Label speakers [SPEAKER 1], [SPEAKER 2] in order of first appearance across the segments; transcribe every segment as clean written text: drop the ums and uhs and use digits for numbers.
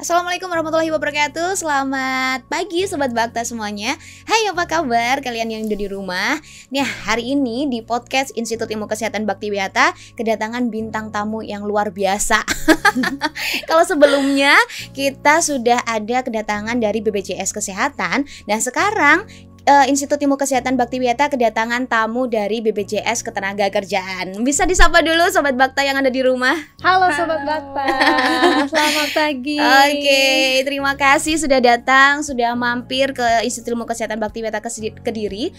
[SPEAKER 1] Assalamualaikum warahmatullahi wabarakatuh. Selamat pagi Sobat Bakta semuanya. Hai, apa kabar kalian yang ada di rumah? Nah, hari ini di podcast Institut Ilmu Kesehatan Bakti Wihata kedatangan bintang tamu yang luar biasa. Kalau sebelumnya kita sudah ada kedatangan dari BPJS Kesehatan, dan sekarang Institut Ilmu Kesehatan Bakti Wihata kedatangan tamu dari BPJS Ketenagakerjaan. Bisa disapa dulu Sobat Bakta yang ada di rumah.
[SPEAKER 2] Halo Sobat Bakta, selamat pagi.
[SPEAKER 1] Oke, terima kasih sudah datang, sudah mampir ke Institut Ilmu Kesehatan Bakti Wihata Kediri.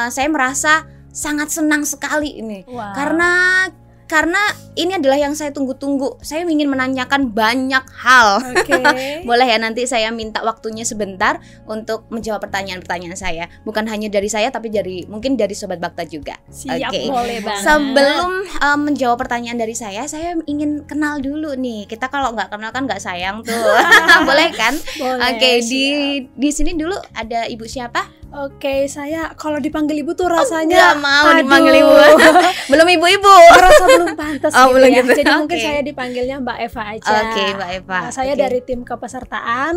[SPEAKER 1] Saya merasa sangat senang sekali ini.
[SPEAKER 2] Wow.
[SPEAKER 1] Karena ini adalah yang saya tunggu-tunggu. Saya ingin menanyakan banyak hal.
[SPEAKER 2] Okay.
[SPEAKER 1] Boleh ya, nanti saya minta waktunya sebentar untuk menjawab pertanyaan-pertanyaan saya. Bukan hanya dari saya, tapi mungkin dari Sobat Bakta juga.
[SPEAKER 2] Siap,
[SPEAKER 1] okay.
[SPEAKER 2] Boleh banget.
[SPEAKER 1] Sebelum menjawab pertanyaan dari saya ingin kenal dulu nih. Kita kalau nggak kenal kan nggak sayang tuh. Boleh kan? Oke, di sini dulu ada Ibu siapa?
[SPEAKER 2] Oke, saya kalau dipanggil ibu tuh rasanya
[SPEAKER 1] nggak mau dipanggil ibu. Belum ibu-ibu.
[SPEAKER 2] Merasa belum pantas gitu
[SPEAKER 1] belum
[SPEAKER 2] ya.
[SPEAKER 1] gitu.
[SPEAKER 2] Jadi mungkin saya dipanggilnya Mbak Eva aja.
[SPEAKER 1] Oke, Mbak Eva.
[SPEAKER 2] Saya dari tim kepesertaan.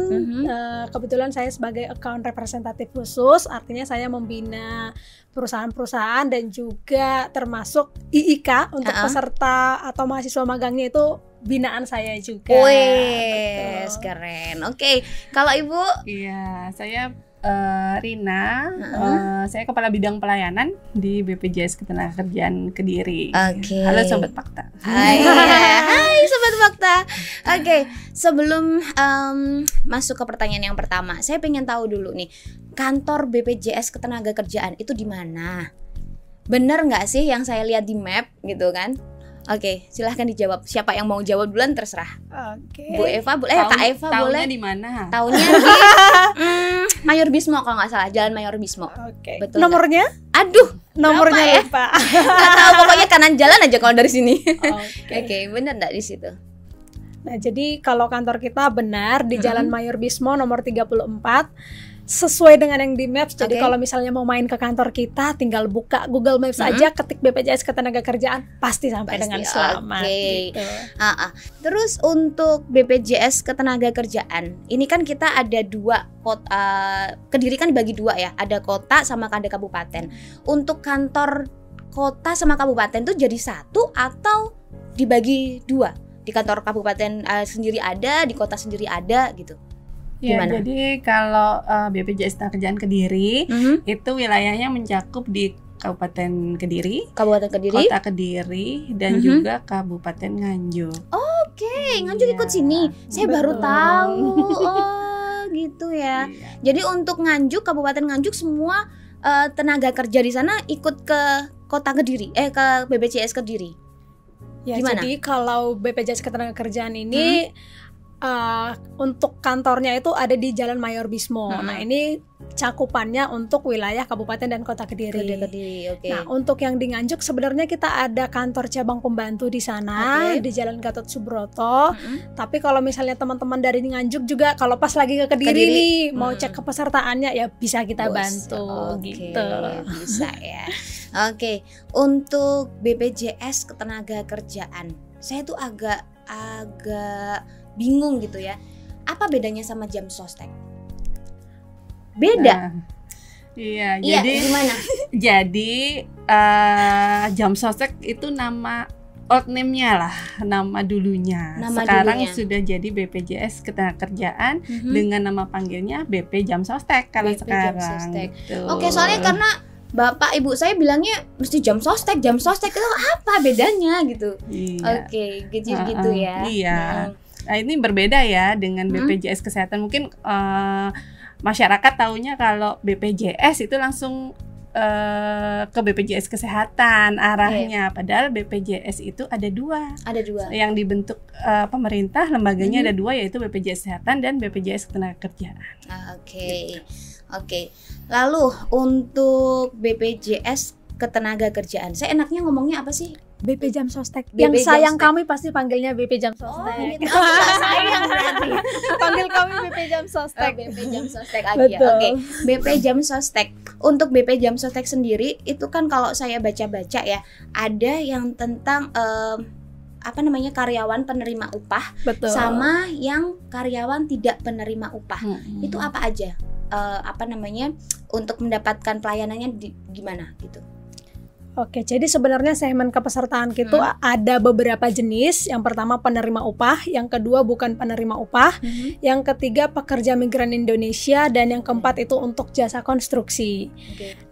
[SPEAKER 2] Kebetulan saya sebagai account representatif khusus, artinya saya membina perusahaan-perusahaan dan juga termasuk IIK untuk peserta atau mahasiswa magangnya itu binaan saya juga.
[SPEAKER 1] Wes, keren. Oke, kalau Ibu?
[SPEAKER 3] Iya, saya Rina, saya Kepala Bidang Pelayanan di BPJS Ketenagakerjaan Kediri.
[SPEAKER 1] Oke.
[SPEAKER 3] Halo Sobat Bakta.
[SPEAKER 1] Hai, hai Sobat Bakta. Oke, sebelum masuk ke pertanyaan yang pertama, saya pengen tahu dulu nih, kantor BPJS Ketenagakerjaan itu di mana? Bener nggak sih yang saya lihat di map gitu kan? Oke, silahkan dijawab. Siapa yang mau jawab duluan terserah.
[SPEAKER 2] Oke.
[SPEAKER 1] Bu Eva, boleh? Kak Eva boleh?
[SPEAKER 3] Tahunnya di mana?
[SPEAKER 1] Tahunnya di Mayor Bismo kalau nggak salah, Jalan Mayor Bismo.
[SPEAKER 2] Oke.
[SPEAKER 1] Betul.
[SPEAKER 2] Nomornya?
[SPEAKER 1] Aduh,
[SPEAKER 2] Nomornya
[SPEAKER 1] ya?
[SPEAKER 2] lupa.
[SPEAKER 1] Nggak tahu, pokoknya kanan jalan aja kalau dari sini.
[SPEAKER 2] Oke.
[SPEAKER 1] Oke, bener nggak di situ?
[SPEAKER 2] Nah, jadi kalau kantor kita benar di Jalan Mayor Bismo nomor 34. Sesuai dengan yang di Maps. Jadi kalau misalnya mau main ke kantor kita, tinggal buka Google Maps aja, ketik BPJS Ketenagakerjaan, pasti sampai dengan selamat. Gitu.
[SPEAKER 1] Terus untuk BPJS Ketenagakerjaan, ini kan kita ada dua kota, Kediri kan dibagi dua ya, ada kota sama ada kabupaten. Untuk kantor kota sama kabupaten tuh jadi satu atau dibagi dua? Di kantor kabupaten sendiri ada, di kota sendiri ada gitu.
[SPEAKER 3] Ya,
[SPEAKER 1] gimana?
[SPEAKER 3] jadi kalau BPJS Ketenagakerjaan Kediri itu wilayahnya mencakup di Kabupaten Kediri,
[SPEAKER 1] Kabupaten Kediri,
[SPEAKER 3] Kota Kediri, dan juga Kabupaten Nganjuk.
[SPEAKER 1] Oke, Nganjuk ikut sini. Saya baru tahu. Oh, gitu ya. Jadi untuk Nganjuk, Kabupaten Nganjuk semua tenaga kerja di sana ikut ke Kota Kediri, ke BPJS Kediri.
[SPEAKER 2] Ya,
[SPEAKER 1] gimana?
[SPEAKER 2] jadi kalau BPJS Ketenagakerjaan ini untuk kantornya itu ada di Jalan Mayor Bismo. Nah, ini cakupannya untuk wilayah Kabupaten dan Kota Kediri.
[SPEAKER 1] Okay.
[SPEAKER 2] Nah, untuk yang di Nganjuk sebenarnya kita ada kantor cabang pembantu di sana di Jalan Gatot Subroto. Tapi kalau misalnya teman-teman dari Nganjuk juga kalau pas lagi ke Kediri nih mau cek kepesertaannya ya bisa kita bantu gitu.
[SPEAKER 1] Bisa ya. Oke, untuk BPJS Ketenagakerjaan, saya tuh agak bingung gitu ya. Apa bedanya sama jam sostek? Beda.
[SPEAKER 3] Iya,
[SPEAKER 1] jadi gimana?
[SPEAKER 3] Jadi jam sostek itu nama old name-nya lah, nama dulunya. Sekarang sudah jadi BPJS Ketenagakerjaan dengan nama panggilnya BP Jam Sostek kalau sekarang. Gitu.
[SPEAKER 1] Oke, soalnya karena Bapak Ibu saya bilangnya mesti jam sostek itu apa bedanya gitu.
[SPEAKER 3] Iya.
[SPEAKER 1] Oke, gitu ya.
[SPEAKER 3] Iya. Nah, ini berbeda ya dengan BPJS Kesehatan. Mungkin masyarakat taunya kalau BPJS itu langsung ke BPJS Kesehatan arahnya. Padahal BPJS itu ada dua. Yang dibentuk pemerintah, lembaganya ada dua, yaitu BPJS Kesehatan dan BPJS Ketenagakerjaan.
[SPEAKER 1] Oke. Lalu untuk BPJS Ketenagakerjaan, saya enaknya ngomongnya apa sih?
[SPEAKER 2] BP Jam Sostek. Yang sayang kami pasti panggilnya BP Jam Sostek.
[SPEAKER 1] Oh, gitu. Sayang berarti.
[SPEAKER 2] Panggil kami BP Jam Sostek.
[SPEAKER 1] BP Jam Sostek aja. Oke. BP Jam Sostek. Untuk BP Jam Sostek sendiri itu kan kalau saya baca-baca ya, ada yang tentang karyawan penerima upah,
[SPEAKER 2] Betul.
[SPEAKER 1] sama yang karyawan tidak penerima upah. Itu apa aja? Untuk mendapatkan pelayanannya gimana gitu?
[SPEAKER 2] Oke, jadi sebenarnya segmen kepesertaan kita ada beberapa jenis. Yang pertama penerima upah, yang kedua bukan penerima upah, yang ketiga pekerja migran Indonesia, dan yang keempat itu untuk jasa konstruksi.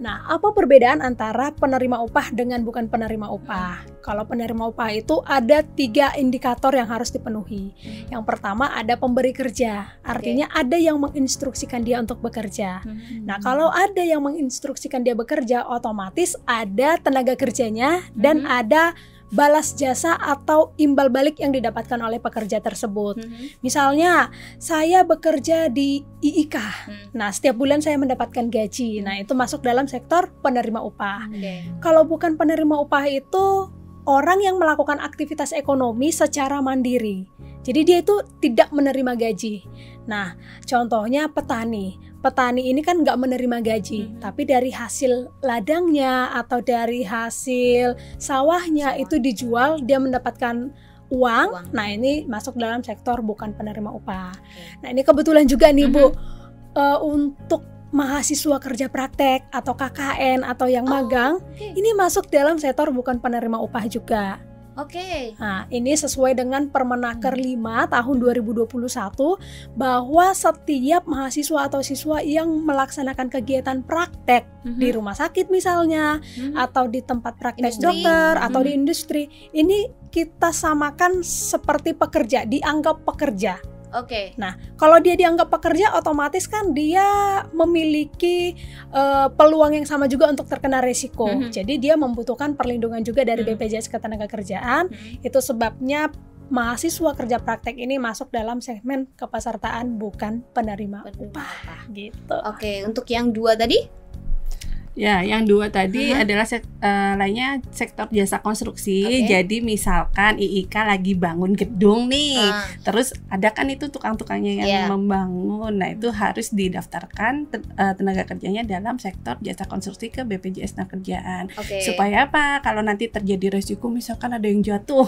[SPEAKER 2] Nah, apa perbedaan antara penerima upah dengan bukan penerima upah? Kalau penerima upah itu ada 3 indikator yang harus dipenuhi. Yang pertama ada pemberi kerja, artinya ada yang menginstruksikan dia untuk bekerja. Nah, kalau ada yang menginstruksikan dia bekerja, otomatis ada tenaga kerjanya dan ada balas jasa atau imbal balik yang didapatkan oleh pekerja tersebut. Misalnya, saya bekerja di IIK. Nah, setiap bulan saya mendapatkan gaji. Nah, itu masuk dalam sektor penerima upah. Kalau bukan penerima upah itu orang yang melakukan aktivitas ekonomi secara mandiri. Jadi dia itu tidak menerima gaji. Nah, contohnya petani. Petani ini kan nggak menerima gaji, tapi dari hasil ladangnya atau dari hasil sawahnya itu dijual, dia mendapatkan uang. Nah, ini masuk dalam sektor bukan penerima upah. Nah, ini kebetulan juga nih Bu, untuk mahasiswa kerja praktek atau KKN atau yang magang, ini masuk dalam sektor bukan penerima upah juga. Nah, ini sesuai dengan Permenaker 5 tahun 2021 bahwa setiap mahasiswa atau siswa yang melaksanakan kegiatan praktek di rumah sakit misalnya, atau di tempat praktek dokter atau di industri, ini kita samakan seperti pekerja, dianggap pekerja. Nah, kalau dia dianggap pekerja, otomatis kan dia memiliki peluang yang sama juga untuk terkena resiko. Jadi dia membutuhkan perlindungan juga dari BPJS Ketenagakerjaan. Itu sebabnya mahasiswa kerja praktek ini masuk dalam segmen kepesertaan bukan penerima upah. Gitu.
[SPEAKER 1] Untuk yang 2 tadi?
[SPEAKER 3] Ya, yang 2 tadi adalah lainnya sektor jasa konstruksi. Jadi misalkan IIK lagi bangun gedung nih, terus ada kan itu tukang-tukangnya yang membangun. Nah, itu harus didaftarkan tenaga kerjanya dalam sektor jasa konstruksi ke BPJS Ketenagakerjaan. Supaya apa? Kalau nanti terjadi resiko, misalkan ada yang jatuh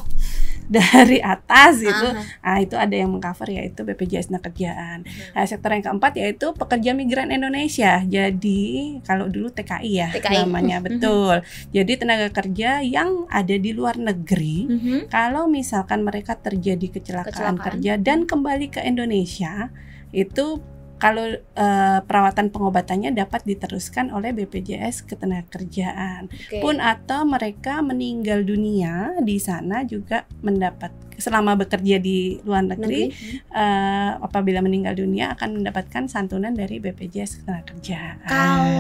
[SPEAKER 3] dari atas gitu, nah itu ada yang mengcover, yaitu BPJS Ketenagakerjaan. Nah, sektor yang keempat yaitu pekerja migran Indonesia. Jadi kalau dulu TKI namanya, betul. Jadi tenaga kerja yang ada di luar negeri, kalau misalkan mereka terjadi kecelakaan kerja dan kembali ke Indonesia, itu kalau perawatan pengobatannya dapat diteruskan oleh BPJS Ketenagakerjaan. Pun atau mereka meninggal dunia di sana juga mendapat, selama bekerja di luar negeri, apabila meninggal dunia akan mendapatkan santunan dari BPJS Ketenagakerjaan.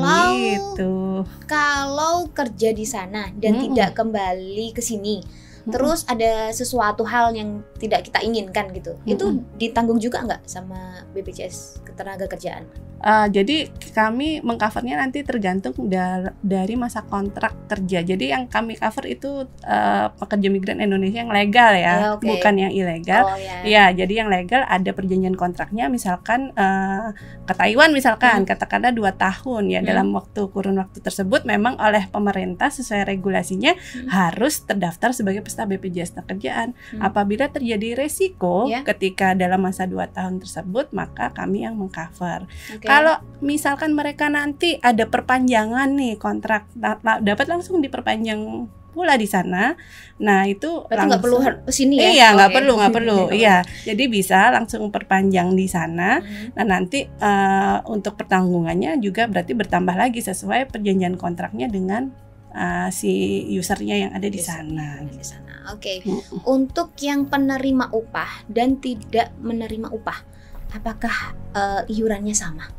[SPEAKER 1] Kalau kerja di sana dan tidak kembali ke sini, terus ada sesuatu hal yang tidak kita inginkan gitu, itu ditanggung juga nggak sama BPJS Ketenagakerjaan?
[SPEAKER 3] Jadi kami mengcovernya nanti tergantung dari masa kontrak kerja. Jadi yang kami cover itu pekerja migran Indonesia yang legal ya, bukan yang ilegal. Ya, jadi yang legal ada perjanjian kontraknya, misalkan ke Taiwan misalkan, katakanlah 2 tahun ya, dalam kurun waktu tersebut memang oleh pemerintah sesuai regulasinya harus terdaftar sebagai peserta BPJS Ketenagakerjaan. Apabila terjadi resiko ketika dalam masa 2 tahun tersebut, maka kami yang mengcover. Kalau misalkan mereka nanti ada perpanjangan nih kontrak, dapat langsung diperpanjang pula di sana. Nah, itu
[SPEAKER 1] nggak perlu sini ya?
[SPEAKER 3] Iya, nggak perlu. Iya, jadi bisa langsung perpanjang di sana. Nah, nanti untuk pertanggungannya juga berarti bertambah lagi sesuai perjanjian kontraknya dengan si usernya yang ada di sana. Untuk yang penerima upah dan tidak menerima upah, apakah iurannya sama?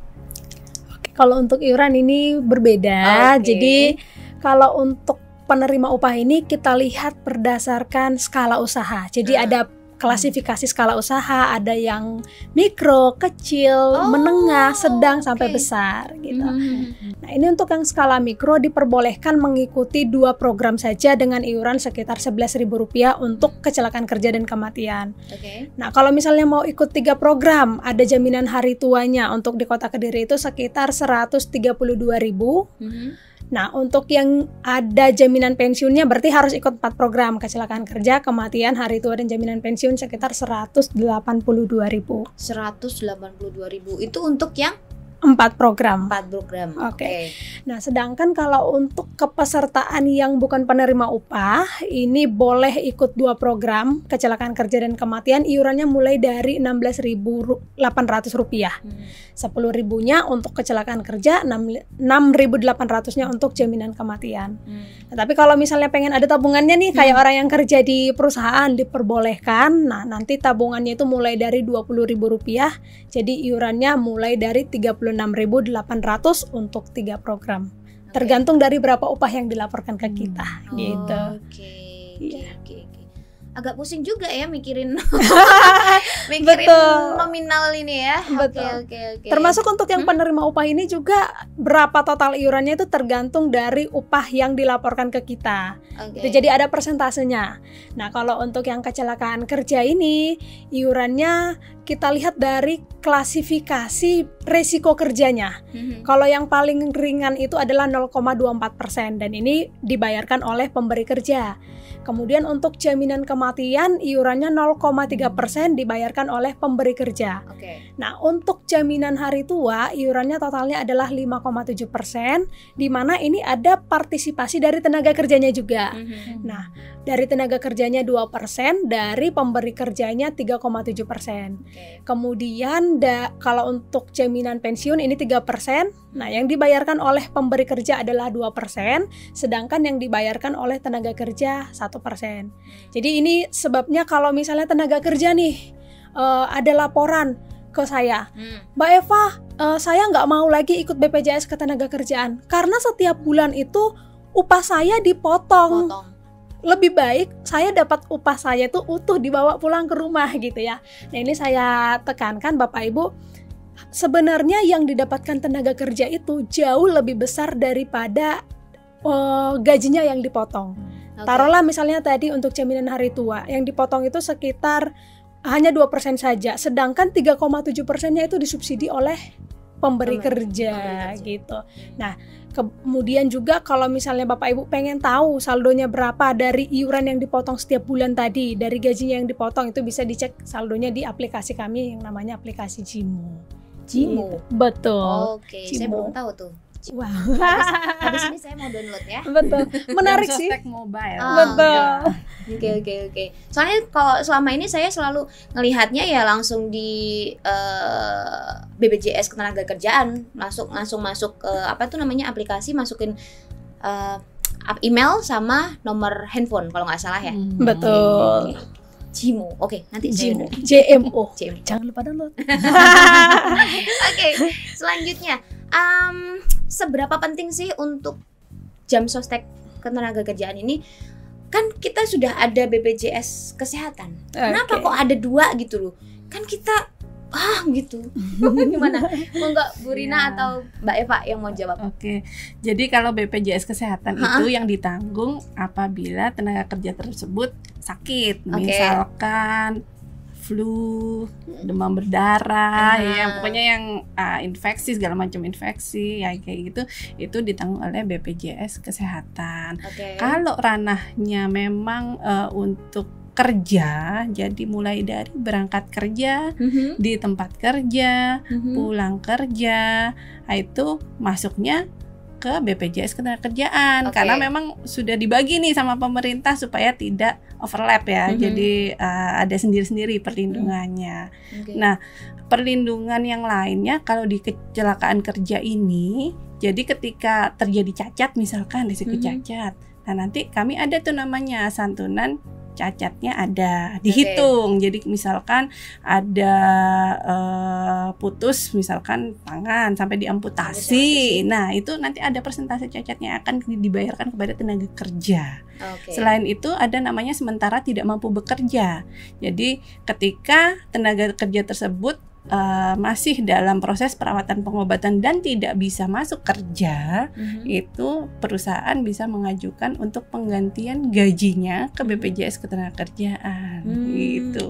[SPEAKER 2] Kalau untuk iuran ini berbeda. Jadi kalau untuk penerima upah ini kita lihat berdasarkan skala usaha. Jadi ada klasifikasi skala usaha, ada yang mikro, kecil, menengah, sedang sampai besar gitu. Nah, ini untuk yang skala mikro diperbolehkan mengikuti 2 program saja dengan iuran sekitar Rp11.000 untuk kecelakaan kerja dan kematian. Nah, kalau misalnya mau ikut 3 program, ada jaminan hari tuanya untuk di Kota Kediri itu sekitar Rp132.000. Nah, untuk yang ada jaminan pensiunnya berarti harus ikut 4 program: kecelakaan kerja, kematian, hari tua, dan jaminan pensiun sekitar 182.000.
[SPEAKER 1] 182.000 itu untuk yang
[SPEAKER 2] 4 program.
[SPEAKER 1] 4 program.
[SPEAKER 2] Oke. Nah, sedangkan kalau untuk kepesertaan yang bukan penerima upah, ini boleh ikut 2 program, kecelakaan kerja dan kematian, iurannya mulai dari Rp6.800. 10.000-nya untuk kecelakaan kerja, 6.800-nya untuk jaminan kematian. Nah, tapi kalau misalnya pengen ada tabungannya nih, kayak orang yang kerja di perusahaan, diperbolehkan. Nah, nanti tabungannya itu mulai dari Rp20.000, jadi iurannya mulai dari Rp36.800 untuk 3 program. Tergantung dari berapa upah yang dilaporkan ke kita, gitu.
[SPEAKER 1] Oke. Agak pusing juga ya mikirin
[SPEAKER 2] Betul.
[SPEAKER 1] nominal ini ya.
[SPEAKER 2] Betul.
[SPEAKER 1] Oke.
[SPEAKER 2] Termasuk untuk yang penerima upah ini juga berapa total iurannya itu tergantung dari upah yang dilaporkan ke kita. Itu jadi ada persentasenya. Nah, kalau untuk yang kecelakaan kerja ini iurannya kita lihat dari klasifikasi resiko kerjanya. Kalau yang paling ringan itu adalah 0,24% dan ini dibayarkan oleh pemberi kerja. Kemudian untuk jaminan kematian iurannya 0,3% dibayarkan oleh pemberi kerja. Nah, untuk jaminan hari tua iurannya totalnya adalah 5,7%, di mana ini ada partisipasi dari tenaga kerjanya juga. Nah, dari tenaga kerjanya 2%, dari pemberi kerjanya 3,7%. Kemudian kalau untuk jaminan pensiun ini 3%. Nah, yang dibayarkan oleh pemberi kerja adalah 2%, sedangkan yang dibayarkan oleh tenaga kerja 1%. Jadi ini sebabnya kalau misalnya tenaga kerja nih ada laporan ke saya, Mbak Eva, saya nggak mau lagi ikut BPJS Ketenagakerjaan karena setiap bulan itu upah saya dipotong. Lebih baik saya dapat upah saya tuh utuh dibawa pulang ke rumah gitu ya. Nah, ini saya tekankan Bapak Ibu, sebenarnya yang didapatkan tenaga kerja itu jauh lebih besar daripada gajinya yang dipotong. Taruhlah misalnya tadi untuk jaminan hari tua yang dipotong itu sekitar hanya 2% saja, sedangkan 3,7%-nya itu disubsidi oleh pemberi kerja gitu. Nah, kemudian juga kalau misalnya Bapak Ibu pengen tahu saldonya berapa dari iuran yang dipotong setiap bulan tadi, dari gajinya yang dipotong, itu bisa dicek saldonya di aplikasi kami yang namanya aplikasi Jimo. Betul.
[SPEAKER 1] Saya belum tahu tuh.
[SPEAKER 2] Wow.
[SPEAKER 1] Habis ini saya mau download ya.
[SPEAKER 2] Betul. Menarik sih.
[SPEAKER 3] Mobile.
[SPEAKER 2] Betul.
[SPEAKER 1] Oke. Soalnya kalau selama ini saya selalu ngelihatnya ya langsung di BPJS Ketenagakerjaan, langsung masuk ke aplikasi, masukin email sama nomor handphone kalau nggak salah ya.
[SPEAKER 2] Betul.
[SPEAKER 1] Jimo. Nanti
[SPEAKER 2] Jimo. JMO. Jangan lupa download.
[SPEAKER 1] Oke, selanjutnya seberapa penting sih untuk jam sostek ketenagakerjaan ini? Kan kita sudah ada BPJS Kesehatan. Kenapa kok ada 2 gitu loh? Kan kita gitu. Gimana? Mau nggak Bu Rina atau Mbak Eva yang mau jawab?
[SPEAKER 3] Jadi kalau BPJS Kesehatan itu yang ditanggung apabila tenaga kerja tersebut sakit, misalkan flu, demam berdarah, ya pokoknya yang infeksi, segala macam infeksi ya kayak gitu, itu ditanggung oleh BPJS Kesehatan. Kalau ranahnya memang untuk kerja, jadi mulai dari berangkat kerja, di tempat kerja, pulang kerja, itu masuknya ke BPJS Ketenagakerjaan karena memang sudah dibagi nih sama pemerintah supaya tidak overlap ya. Jadi ada sendiri-sendiri perlindungannya. Nah, perlindungan yang lainnya kalau di kecelakaan kerja ini, jadi ketika terjadi cacat misalkan risiko cacat, nah nanti kami ada tuh namanya santunan cacatnya ada dihitung. Jadi misalkan ada putus misalkan tangan sampai diamputasi. Nah, itu nanti ada persentase cacatnya akan dibayarkan kepada tenaga kerja. Selain itu ada namanya sementara tidak mampu bekerja. Jadi ketika tenaga kerja tersebut masih dalam proses perawatan pengobatan dan tidak bisa masuk kerja, itu perusahaan bisa mengajukan untuk penggantian gajinya ke BPJS Ketenagakerjaan gitu.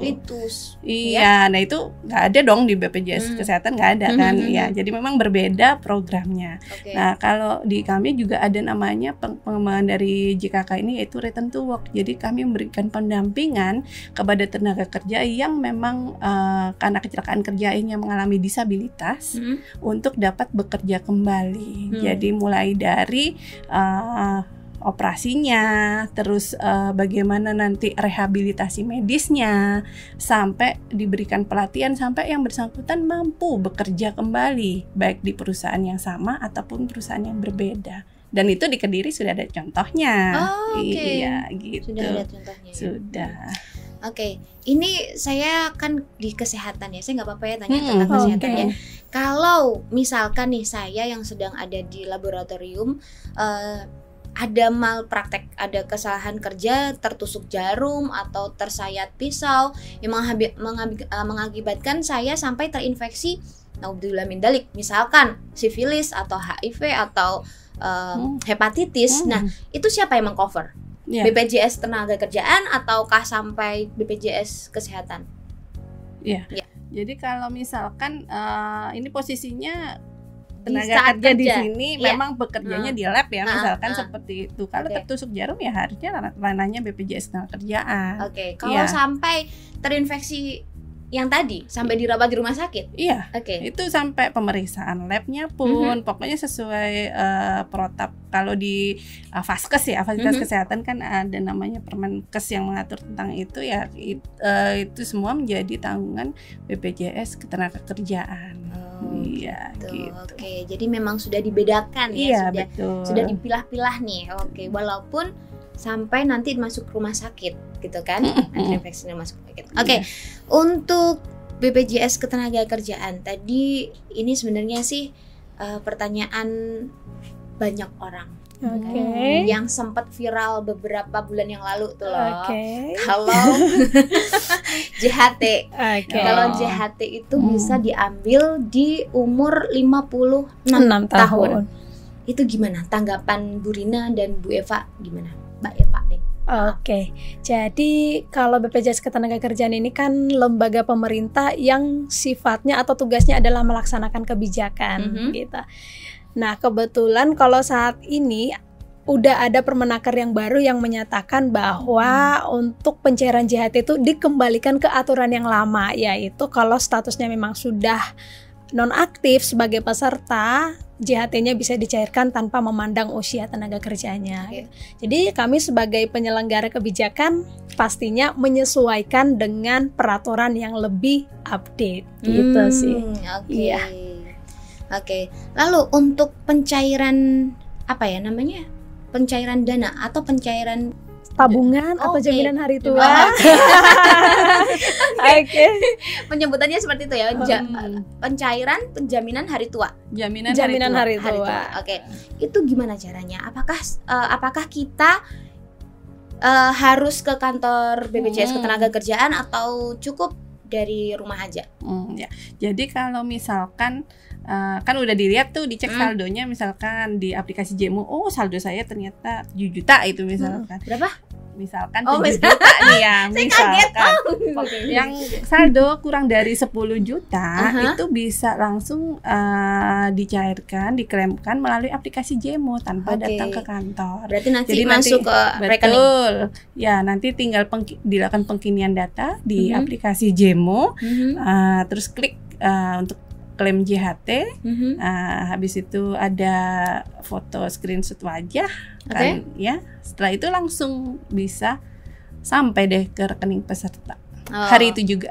[SPEAKER 3] Iya, nah itu nggak ada dong di BPJS Kesehatan, nggak ada kan? Ya, jadi memang berbeda programnya. Nah, kalau di kami juga ada namanya pengembangan dari JKK ini, yaitu return to work. Jadi kami memberikan pendampingan kepada tenaga kerja yang memang karena kecelakaan kerja yang mengalami disabilitas untuk dapat bekerja kembali. Jadi mulai dari operasinya, terus bagaimana nanti rehabilitasi medisnya, sampai diberikan pelatihan sampai yang bersangkutan mampu bekerja kembali, baik di perusahaan yang sama ataupun perusahaan yang berbeda. Dan itu di Kediri sudah ada contohnya. Iya, gitu.
[SPEAKER 1] Sudah ada contohnya.
[SPEAKER 3] Sudah.
[SPEAKER 1] Oke, ini saya kan di kesehatan ya, saya nggak apa-apa ya tanya tentang kesehatan ya. Kalau misalkan nih saya yang sedang ada di laboratorium, ada malpraktek, ada kesalahan kerja, tertusuk jarum atau tersayat pisau yang mengakibatkan saya sampai terinfeksi, naudzubillah min dzalik, misalkan sifilis atau HIV atau hepatitis. Nah, itu siapa yang mengcover? BPJS Ketenagakerjaan ataukah sampai BPJS Kesehatan?
[SPEAKER 3] Iya. Jadi kalau misalkan ini posisinya tenaga kerja di sini memang bekerjanya di lab ya, misalkan seperti itu. Kalau tertusuk jarum ya harusnya ranahnya BPJS Ketenagakerjaan.
[SPEAKER 1] Kalau sampai terinfeksi yang tadi sampai dirawat di rumah sakit?
[SPEAKER 3] Iya. Itu sampai pemeriksaan labnya pun pokoknya sesuai protap. Kalau di Vaskes ya, fasilitas kesehatan kan ada namanya Permenkes yang mengatur tentang itu ya, itu semua menjadi tanggungan BPJS Ketenagakerjaan. Iya, gitu.
[SPEAKER 1] Jadi memang sudah dibedakan
[SPEAKER 3] ya,
[SPEAKER 1] sudah dipilah-pilah nih. Walaupun sampai nanti masuk rumah sakit gitu kan, infeksi masuk sakit. Untuk BPJS Ketenagakerjaan tadi ini sebenarnya sih pertanyaan banyak orang yang sempat viral beberapa bulan yang lalu tuh loh. Kalau JHT, kalau JHT itu bisa diambil di umur 56 tahun. Itu gimana tanggapan Bu Rina dan Bu Eva, gimana Mbak Eva nih?
[SPEAKER 2] Jadi kalau BPJS Ketenagakerjaan ini kan lembaga pemerintah yang sifatnya atau tugasnya adalah melaksanakan kebijakan gitu. Nah, kebetulan kalau saat ini udah ada Permenaker yang baru yang menyatakan bahwa untuk pencairan JHT itu dikembalikan ke aturan yang lama, yaitu kalau statusnya memang sudah nonaktif sebagai peserta, JHT-nya bisa dicairkan tanpa memandang usia tenaga kerjanya. Jadi kami sebagai penyelenggara kebijakan pastinya menyesuaikan dengan peraturan yang lebih update gitu sih.
[SPEAKER 1] Lalu untuk pencairan apa ya namanya? Pencairan dana atau pencairan
[SPEAKER 2] tabungan atau jaminan hari tua.
[SPEAKER 1] Penyebutannya seperti itu ya. Pencairan penjaminan hari tua.
[SPEAKER 2] Jaminan hari tua.
[SPEAKER 1] Itu gimana caranya? Apakah kita harus ke kantor BPJS Ketenagakerjaan atau cukup dari rumah aja?
[SPEAKER 3] Jadi kalau misalkan kan udah dilihat tuh, dicek saldonya misalkan di aplikasi Jemo, saldo saya ternyata 7 juta itu misalkan.
[SPEAKER 1] Berapa?
[SPEAKER 3] Misalkan 7 juta nih ya, misalkan yang saldo kurang dari 10 juta itu bisa langsung dicairkan, diklaimkan melalui aplikasi Jemo tanpa datang ke kantor.
[SPEAKER 1] Berarti nanti masuk ke rekening.
[SPEAKER 3] Betul. Ya, nanti tinggal dilakukan pengkinian data di aplikasi Jemo, terus klik untuk klaim JHT, habis itu ada foto screenshot wajah, kan ya. Setelah itu langsung bisa sampai deh ke rekening peserta. Hari itu juga.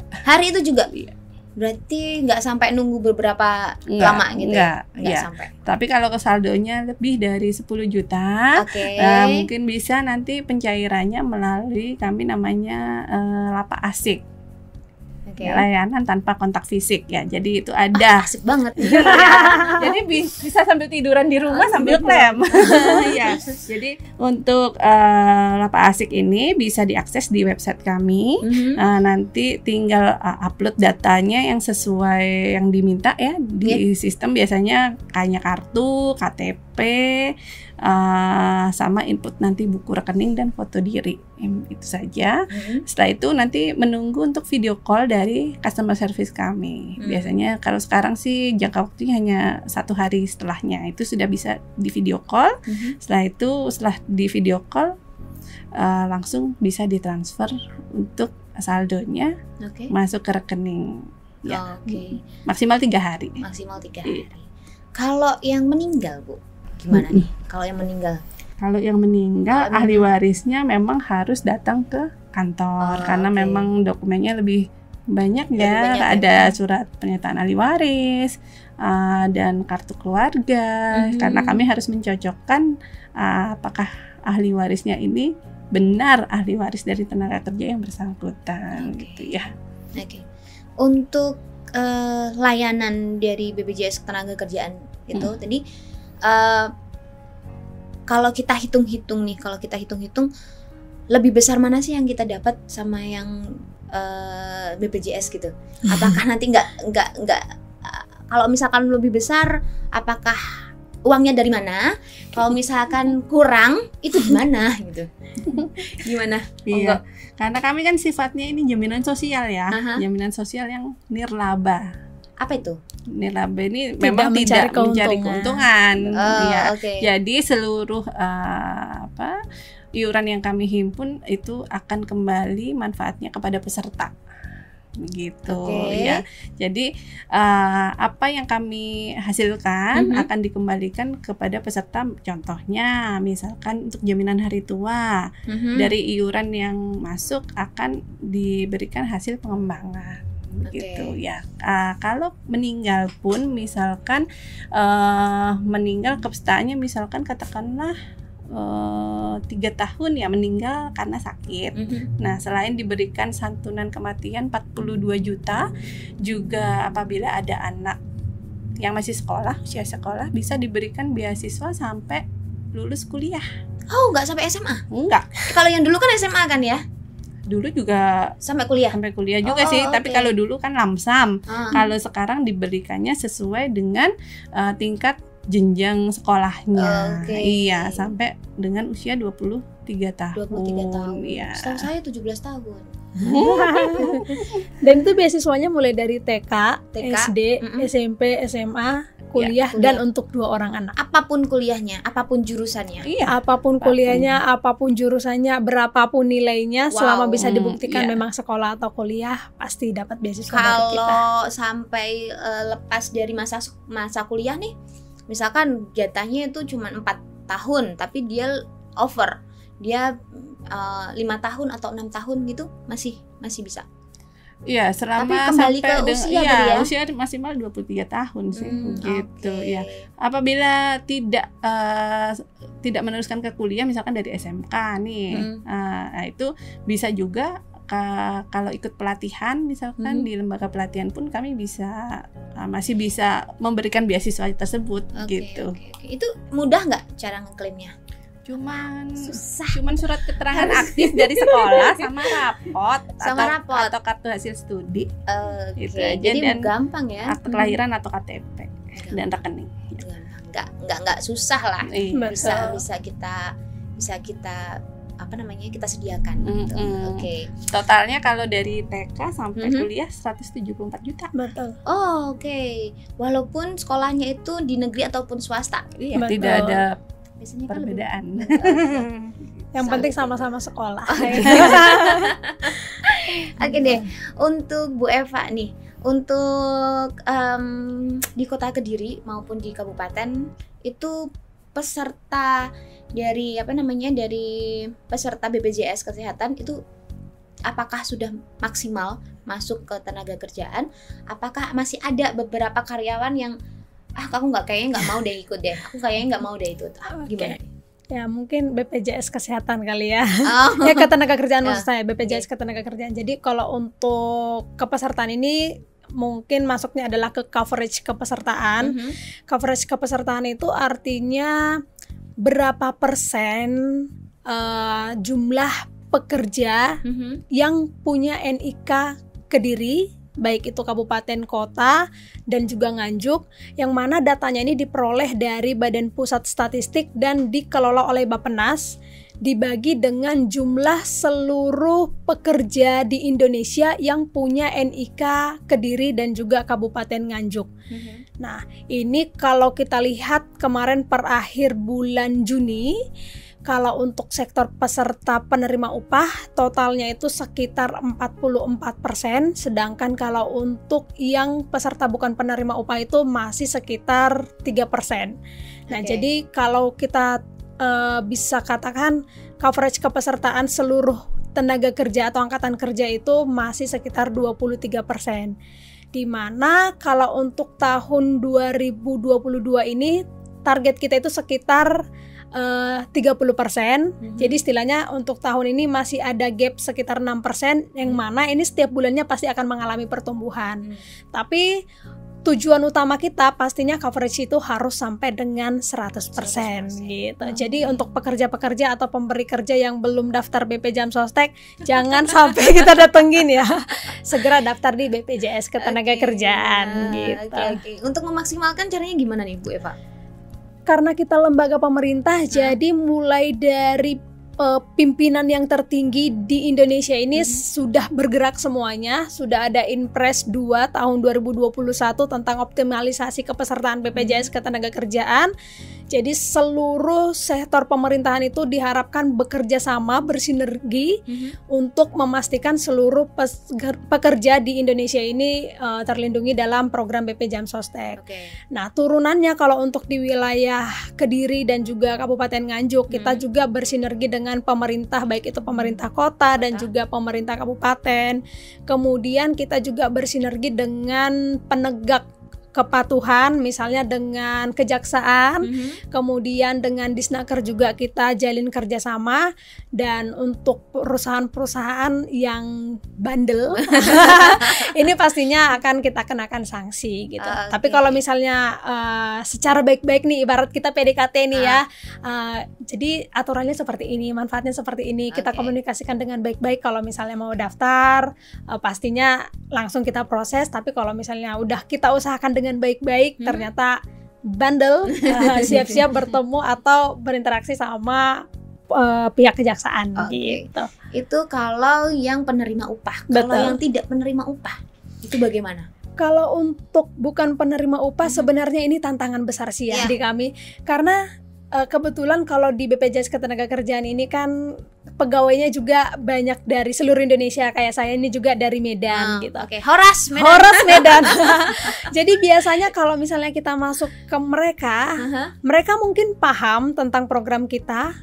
[SPEAKER 1] Iya. Berarti nggak sampai nunggu beberapa lama gitu? Nggak sampai.
[SPEAKER 3] Tapi kalau ke saldonya lebih dari 10 juta, mungkin bisa nanti pencairannya melalui kami namanya lapak asik.
[SPEAKER 1] Oke.
[SPEAKER 3] Layanan tanpa kontak fisik ya. Jadi itu ada.
[SPEAKER 1] Asik banget.
[SPEAKER 3] Jadi bisa sambil tiduran di rumah sambil klaim. Ya. Jadi untuk lapak asik ini bisa diakses di website kami. Nanti tinggal upload datanya yang sesuai yang diminta ya di sistem, biasanya kayaknya kartu, KTP, sama input nanti buku rekening dan foto diri. Itu saja. Setelah itu nanti menunggu untuk video call dari customer service kami. Biasanya kalau sekarang sih jangka waktunya hanya 1 hari setelahnya itu sudah bisa di video call. Setelah di video call langsung bisa ditransfer untuk saldonya masuk ke rekening. Ya, maksimal 3 hari.
[SPEAKER 1] Maksimal 3 hari. Kalau yang meninggal, Bu, gimana nih? Kalau yang meninggal?
[SPEAKER 3] Kalau yang meninggal, ahli warisnya memang harus datang ke kantor karena memang dokumennya lebih banyak ya. Ada surat pernyataan ahli waris dan kartu keluarga. Karena kami harus mencocokkan apakah ahli warisnya ini benar ahli waris dari tenaga kerja yang bersangkutan, gitu ya.
[SPEAKER 1] Untuk layanan dari BPJS Ketenagakerjaan itu tadi kalau kita hitung-hitung lebih besar mana sih yang kita dapat sama yang BPJS gitu? Apakah nanti nggak kalau misalkan lebih besar, apakah uangnya dari mana? Kalau misalkan kurang, itu gimana gitu? Gimana?
[SPEAKER 3] Iya. Karena kami kan sifatnya ini jaminan sosial ya, jaminan sosial yang nirlaba.
[SPEAKER 1] Apa itu?
[SPEAKER 3] Nirlaba ini memang tidak mencari keuntungan. Ya. Jadi seluruh iuran yang kami himpun itu akan kembali manfaatnya kepada peserta. Begitu ya. Jadi apa yang kami hasilkan akan dikembalikan kepada peserta. Contohnya misalkan untuk jaminan hari tua, dari iuran yang masuk akan diberikan hasil pengembangan. Gitu ya. Kalau meninggal pun misalkan meninggal kepesertaannya misalkan katakanlah 3 tahun ya, meninggal karena sakit. Nah, selain diberikan santunan kematian 42 juta, juga apabila ada anak yang masih sekolah, usia sekolah, bisa diberikan beasiswa sampai lulus kuliah.
[SPEAKER 1] Oh, nggak sampai SMA?
[SPEAKER 3] Enggak.
[SPEAKER 1] Kalau yang dulu kan SMA kan ya?
[SPEAKER 3] Dulu juga
[SPEAKER 1] sampai kuliah
[SPEAKER 3] juga sih, tapi kalau dulu kan lamsam. Kalau sekarang diberikannya sesuai dengan tingkat jenjang sekolahnya. Iya, sampai dengan usia 23 tahun.
[SPEAKER 1] 23 tahun.
[SPEAKER 3] Iya.
[SPEAKER 1] Setahu saya 17 tahun.
[SPEAKER 2] Dan itu beasiswanya mulai dari TK, SD, SMP, SMA, kuliah, dan untuk 2 orang anak.
[SPEAKER 1] Apapun kuliahnya, apapun jurusannya.
[SPEAKER 2] Iya, apapun kuliahnya, apapun jurusannya, berapapun nilainya, selama bisa dibuktikan memang sekolah atau kuliah, pasti dapat beasiswa dari kita.
[SPEAKER 1] Kalau sampai lepas dari masa kuliah nih, misalkan jatahnya itu cuma 4 tahun, tapi dia over, dia 5 tahun atau 6 tahun gitu, masih bisa.
[SPEAKER 3] Iya, selama
[SPEAKER 1] tapi kembali
[SPEAKER 3] sampai
[SPEAKER 1] ke usia
[SPEAKER 3] usia maksimal 23 tahun sih, gitu ya. Apabila tidak meneruskan ke kuliah, misalkan dari SMK nih, nah itu bisa juga. Kalau ikut pelatihan misalkan di lembaga pelatihan pun kami masih bisa memberikan beasiswa tersebut gitu.
[SPEAKER 1] Itu mudah nggak cara ngeklaimnya?
[SPEAKER 3] Cuman surat keterangan aktif dari sekolah sama rapot atau kartu hasil studi. Gitu aja.
[SPEAKER 1] Jadi gampang ya.
[SPEAKER 3] Akte kelahiran atau KTP dan rekening.
[SPEAKER 1] Nggak susah lah. Bisa kita kita sediakan gitu. Totalnya
[SPEAKER 3] kalau dari TK sampai kuliah 174 juta.
[SPEAKER 2] Betul.
[SPEAKER 1] Oh, Walaupun sekolahnya itu di negeri ataupun swasta.
[SPEAKER 3] Iya, tidak ada perbedaan.
[SPEAKER 2] Yang penting sama-sama sekolah.
[SPEAKER 1] Oke deh, untuk Bu Eva nih, untuk di Kota Kediri maupun di kabupaten itu peserta dari dari peserta BPJS Kesehatan itu apakah sudah maksimal masuk ke tenaga kerjaan? Apakah masih ada beberapa karyawan yang aku kayaknya nggak mau deh ikut deh, aku kayaknya nggak mau deh itu, gimana?
[SPEAKER 2] Ya mungkin BPJS Kesehatan kali ya. Ya ketenagakerjaan maksud saya, BPJS Ketenagakerjaan. Jadi kalau untuk kepesertaan ini mungkin masuknya adalah ke coverage kepesertaan. Coverage kepesertaan itu artinya berapa persen jumlah pekerja yang punya NIK Kediri, baik itu kabupaten, kota, dan juga Nganjuk, yang mana datanya ini diperoleh dari Badan Pusat Statistik dan dikelola oleh Bappenas, dibagi dengan jumlah seluruh pekerja di Indonesia yang punya NIK Kediri dan juga kabupaten Nganjuk. Nah, ini kalau kita lihat kemarin per akhir bulan Juni, kalau untuk sektor peserta penerima upah totalnya itu sekitar 44%, sedangkan kalau untuk yang peserta bukan penerima upah itu masih sekitar 3%. Nah, jadi kalau kita bisa katakan coverage kepesertaan seluruh tenaga kerja atau angkatan kerja itu masih sekitar 23%. Di mana kalau untuk tahun 2022 ini target kita itu sekitar 30%. Jadi istilahnya untuk tahun ini masih ada gap sekitar 6%, yang mana ini setiap bulannya pasti akan mengalami pertumbuhan. Tapi tujuan utama kita pastinya coverage itu harus sampai dengan 100% gitu. Jadi untuk pekerja-pekerja atau pemberi kerja yang belum daftar BP Jam Sostek, jangan sampai kita datengin ya. Segera daftar di BPJS Ketenagakerjaan gitu.
[SPEAKER 1] Untuk memaksimalkan caranya gimana nih Bu Eva?
[SPEAKER 2] Karena kita lembaga pemerintah, jadi mulai dari pimpinan yang tertinggi di Indonesia ini sudah bergerak semuanya. Sudah ada Inpres 2 tahun 2021 tentang optimalisasi kepesertaan BPJS Ketenagakerjaan. Jadi seluruh sektor pemerintahan itu diharapkan bekerja sama, bersinergi untuk memastikan seluruh pekerja di Indonesia ini terlindungi dalam program BP Jam Sostek. Nah, turunannya kalau untuk di wilayah Kediri dan juga Kabupaten Nganjuk, kita juga bersinergi dengan pemerintah, baik itu pemerintah kota dan juga pemerintah kabupaten. Kemudian kita juga bersinergi dengan penegak kepatuhan, misalnya dengan kejaksaan, kemudian dengan Disnaker juga kita jalin kerjasama. Dan untuk perusahaan-perusahaan yang bandel, ini pastinya akan kita kenakan sanksi gitu. Tapi kalau misalnya secara baik-baik nih, ibarat kita PDKT nih ya, jadi aturannya seperti ini, manfaatnya seperti ini, kita komunikasikan dengan baik-baik. Kalau misalnya mau daftar, pastinya langsung kita proses. Tapi kalau misalnya udah kita usahakan dengan baik-baik, ternyata bandel, siap-siap bertemu atau berinteraksi sama pihak kejaksaan gitu.
[SPEAKER 1] Itu kalau yang penerima upah. Kalau yang tidak penerima upah, itu bagaimana?
[SPEAKER 2] Kalau untuk bukan penerima upah, sebenarnya ini tantangan besar sih ya di kami, karena kebetulan kalau di BPJS Ketenagakerjaan ini kan pegawainya juga banyak dari seluruh Indonesia, kayak saya ini juga dari Medan gitu.
[SPEAKER 1] Horas Medan.
[SPEAKER 2] Horas Medan. Jadi biasanya kalau misalnya kita masuk ke mereka, mereka mungkin paham tentang program kita.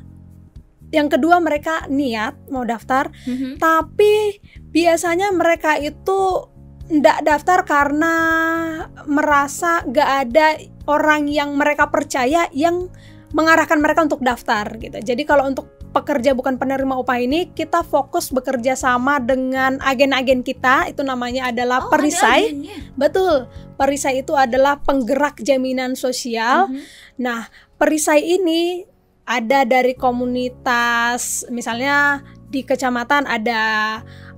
[SPEAKER 2] Yang kedua, mereka niat mau daftar, tapi biasanya mereka itu nggak daftar karena merasa nggak ada orang yang mereka percaya yang mengarahkan mereka untuk daftar gitu. Jadi kalau untuk pekerja bukan penerima upah ini, kita fokus bekerja sama dengan agen-agen kita, itu namanya adalah perisai. Betul, perisai itu adalah penggerak jaminan sosial. Nah, perisai ini ada dari komunitas, misalnya di kecamatan ada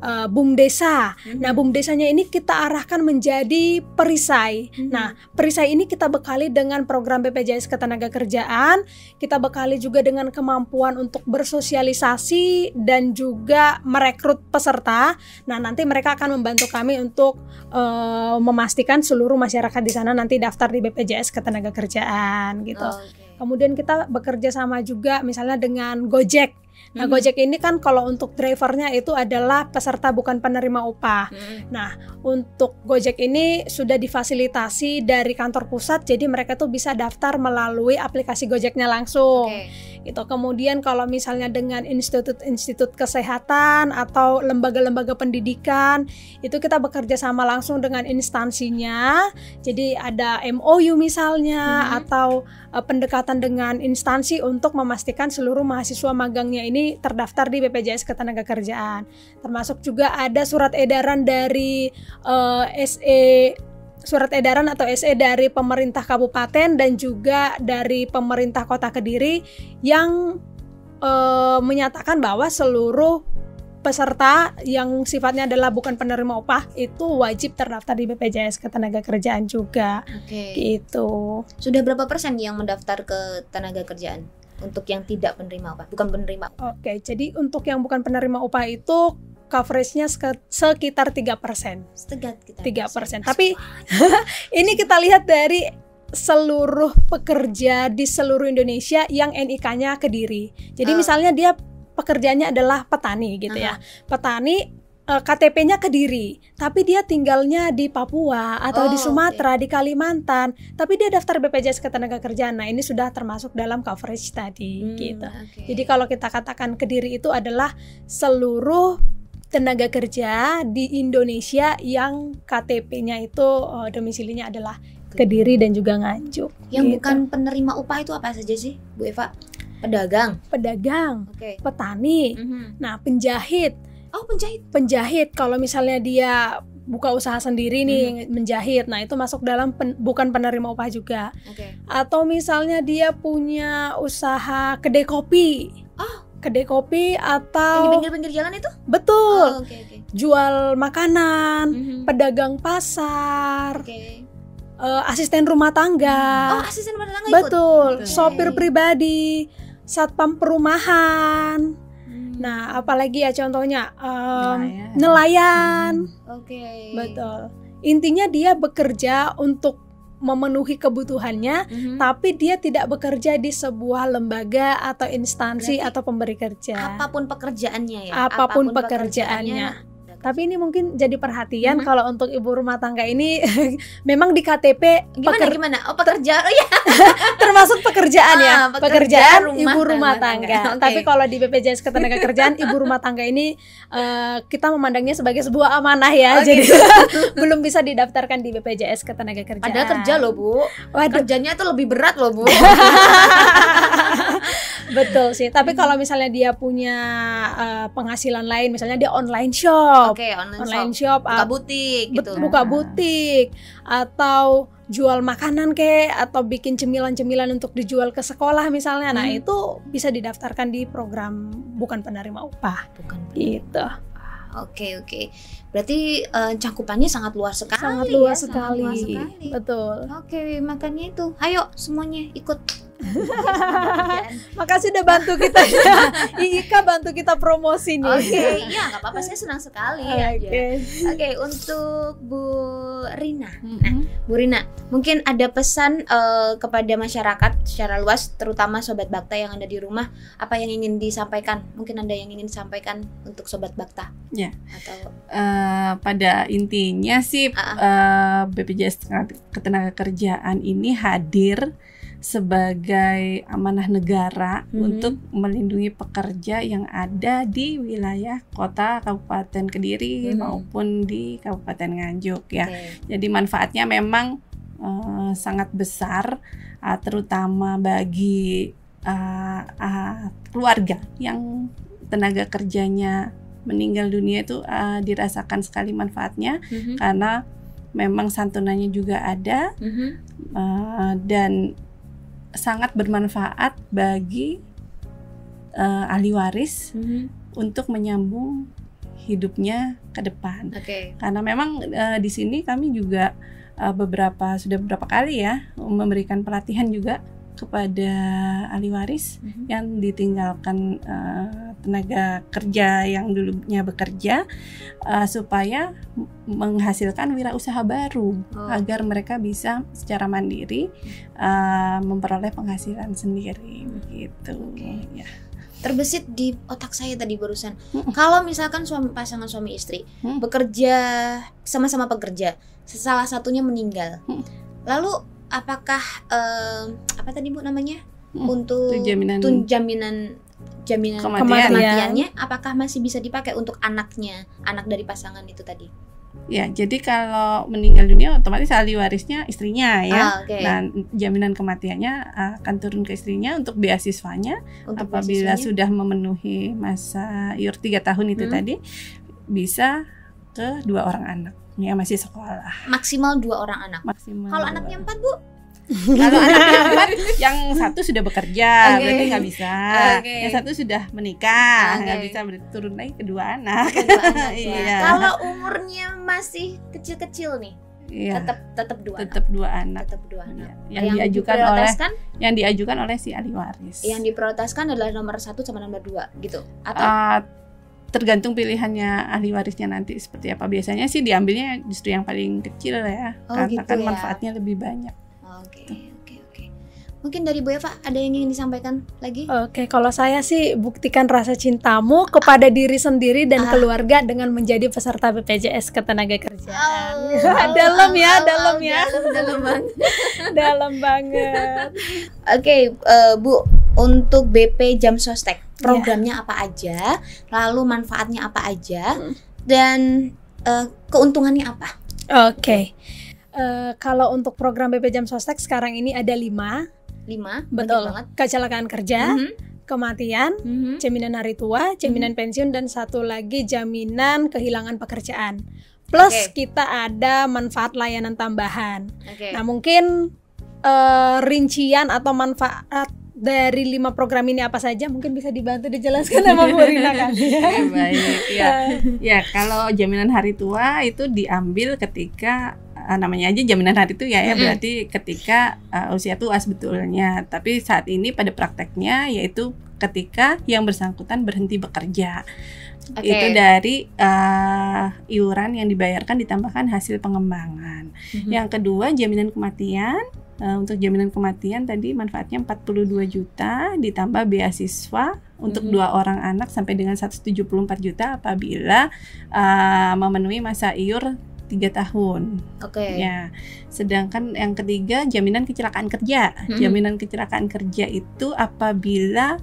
[SPEAKER 2] BUMDesa. Nah, BUMDesanya ini kita arahkan menjadi perisai. Nah, perisai ini kita bekali dengan program BPJS Ketenagakerjaan, kita bekali juga dengan kemampuan untuk bersosialisasi dan juga merekrut peserta. Nah, nanti mereka akan membantu kami untuk memastikan seluruh masyarakat di sana nanti daftar di BPJS Ketenagakerjaan gitu. Kemudian kita bekerja sama juga misalnya dengan Gojek. Nah, Gojek ini kan kalau untuk drivernya itu adalah peserta bukan penerima upah. Nah, untuk Gojek ini sudah difasilitasi dari kantor pusat, jadi mereka tuh bisa daftar melalui aplikasi Gojeknya langsung. gitu. Kemudian kalau misalnya dengan institut-institut kesehatan atau lembaga-lembaga pendidikan, itu kita bekerja sama langsung dengan instansinya. Jadi ada MOU misalnya atau pendekatan dengan instansi untuk memastikan seluruh mahasiswa magangnya ini terdaftar di BPJS Ketenagakerjaan. Termasuk juga ada surat edaran dari surat edaran atau SE dari pemerintah kabupaten dan juga dari pemerintah Kota Kediri yang menyatakan bahwa seluruh peserta yang sifatnya adalah bukan penerima upah itu wajib terdaftar di BPJS Ketenagakerjaan juga. Gitu.
[SPEAKER 1] Sudah berapa persen yang mendaftar ke tenaga kerjaan untuk yang tidak penerima upah, bukan penerima?
[SPEAKER 2] Jadi untuk yang bukan penerima upah itu coveragenya sekitar 3%. 3%. Tapi ini kita lihat dari seluruh pekerja di seluruh Indonesia yang NIK-nya Kediri. Jadi misalnya dia pekerjaannya adalah petani gitu ya. Petani KTP-nya Kediri, tapi dia tinggalnya di Papua atau di Sumatera, di Kalimantan, tapi dia daftar BPJS Ketenagakerjaan. Nah, ini sudah termasuk dalam coverage tadi gitu. Jadi kalau kita katakan Kediri itu adalah seluruh tenaga kerja di Indonesia yang KTP-nya itu domisilinya adalah Kediri dan juga Nganjuk.
[SPEAKER 1] Yang bukan penerima upah itu apa saja sih, Bu Eva? Pedagang,
[SPEAKER 2] petani, nah penjahit. Penjahit kalau misalnya dia buka usaha sendiri nih menjahit, nah itu masuk dalam bukan penerima upah juga. Atau misalnya dia punya usaha kedai kopi. Kedai kopi atau
[SPEAKER 1] di pinggir-pinggir jalan itu?
[SPEAKER 2] Betul. Jual makanan, pedagang pasar, asisten rumah tangga.
[SPEAKER 1] Asisten rumah tangga
[SPEAKER 2] betul. Ikut? Sopir pribadi, satpam perumahan. Nah, apalagi ya contohnya nelayan. Betul. Intinya dia bekerja untuk memenuhi kebutuhannya, tapi dia tidak bekerja di sebuah lembaga atau instansi atau pemberi kerja.
[SPEAKER 1] Apapun pekerjaannya ya.
[SPEAKER 2] Apapun pekerjaannya. Tapi ini mungkin jadi perhatian kalau untuk ibu rumah tangga ini memang di KTP
[SPEAKER 1] gimana? Pekerjaan ya.
[SPEAKER 2] Termasuk pekerjaan ya. Pekerjaan ibu rumah
[SPEAKER 1] Okay.
[SPEAKER 2] tangga. Tapi kalau di BPJS Ketenagakerjaan ibu rumah tangga ini kita memandangnya sebagai sebuah amanah ya. Jadi belum bisa didaftarkan di BPJS Ketenagakerjaan.
[SPEAKER 1] Padahal kerja loh, Bu. Kerjanya tuh lebih berat loh, Bu.
[SPEAKER 2] Betul sih. Tapi kalau misalnya dia punya penghasilan lain, misalnya dia online shop. Online shop,
[SPEAKER 1] buka butik gitu.
[SPEAKER 2] Buka butik atau jual makanan atau bikin cemilan-cemilan untuk dijual ke sekolah misalnya. Nah, itu bisa didaftarkan di program bukan penerima upah. Gitu.
[SPEAKER 1] Oke. Berarti cakupannya sangat luas sekali.
[SPEAKER 2] Sangat luas sekali. Betul.
[SPEAKER 1] Oke, makanya itu. Ayo semuanya ikut.
[SPEAKER 2] Makasih udah bantu kita ya. Ika bantu kita promosi nih.
[SPEAKER 1] Iya, nggak apa-apa, saya senang sekali. Oke, untuk Bu Rina. Nah, Bu Rina, mungkin ada pesan kepada masyarakat secara luas, terutama Sobat Bakta yang ada di rumah, apa yang ingin disampaikan? Mungkin ada yang ingin disampaikan untuk Sobat Bakta?
[SPEAKER 3] Ya.
[SPEAKER 1] Atau
[SPEAKER 3] pada intinya sih BPJS Ketenagakerjaan ini hadir sebagai amanah negara untuk melindungi pekerja yang ada di wilayah kota Kabupaten Kediri maupun di Kabupaten Nganjuk ya. Jadi manfaatnya memang sangat besar, terutama bagi keluarga yang tenaga kerjanya meninggal dunia itu dirasakan sekali manfaatnya karena memang santunannya juga ada dan sangat bermanfaat bagi ahli waris untuk menyambung hidupnya ke depan. Karena memang di sini kami juga sudah beberapa kali ya memberikan pelatihan juga kepada ahli waris yang ditinggalkan tenaga kerja yang dulunya bekerja supaya menghasilkan wirausaha baru agar mereka bisa secara mandiri memperoleh penghasilan sendiri gitu ya.
[SPEAKER 1] Terbesit di otak saya tadi barusan. Kalau misalkan pasangan suami istri bekerja, sama-sama bekerja, salah satunya meninggal. Lalu apakah apa tadi Bu namanya? untuk
[SPEAKER 3] jaminan
[SPEAKER 1] kematiannya apakah masih bisa dipakai untuk anak dari pasangan itu tadi?
[SPEAKER 3] Ya, jadi kalau meninggal dunia otomatis ahli warisnya istrinya ya. Nah, jaminan kematiannya akan turun ke istrinya. Untuk beasiswanya apabila sudah memenuhi masa iur 3 tahun itu tadi, bisa ke 2 orang anak yang masih sekolah.
[SPEAKER 1] Maksimal 2 orang anak. Kalau anaknya 4, Bu?
[SPEAKER 3] Kalau anaknya 4, yang satu sudah bekerja, berarti nggak bisa. Yang satu sudah menikah, nggak bisa, berarti turun lagi ke 2 anak.
[SPEAKER 1] Iya. Kalau umurnya masih kecil-kecil nih, tetap 2 anak.
[SPEAKER 3] Tetap 2 anak. Yang diajukan oleh si ahli waris.
[SPEAKER 1] Yang diprioritaskan adalah nomor 1 sama nomor 2 gitu, atau?
[SPEAKER 3] Tergantung pilihannya ahli warisnya nanti seperti apa. Biasanya sih diambilnya justru yang paling kecil ya, karena gitu kan manfaatnya lebih banyak.
[SPEAKER 1] Oke. Mungkin dari Bu Eva ada yang ingin disampaikan lagi?
[SPEAKER 2] Oke, kalau saya sih buktikan rasa cintamu kepada diri sendiri dan keluarga dengan menjadi peserta BPJS Ketenagakerjaan. Dalam banget. Dalam banget.
[SPEAKER 1] Oke, Bu, untuk BP Jam Sostek, programnya apa aja, lalu manfaatnya apa aja, dan keuntungannya apa?
[SPEAKER 2] Oke. Kalau untuk program BP Jam Sostek sekarang ini ada 5. Betul. Kecelakaan kerja, kematian, jaminan hari tua, jaminan pensiun, dan satu lagi jaminan kehilangan pekerjaan. Plus kita ada manfaat layanan tambahan. Nah, mungkin rincian atau manfaat dari 5 program ini apa saja, mungkin bisa dibantu dijelaskan sama Bu Rina kan?
[SPEAKER 3] Baik, ya. Kalau jaminan hari tua itu diambil ketika namanya aja jaminan hari tua ya, berarti ketika usia tua sebetulnya. Tapi saat ini pada prakteknya yaitu ketika yang bersangkutan berhenti bekerja. Itu dari iuran yang dibayarkan ditambahkan hasil pengembangan. Yang kedua, jaminan kematian. Untuk jaminan kematian tadi manfaatnya 42 juta ditambah beasiswa untuk 2 orang anak sampai dengan 174 juta apabila memenuhi masa iur 3 tahun. Ya. Sedangkan yang ketiga, jaminan kecelakaan kerja. Jaminan kecelakaan kerja itu apabila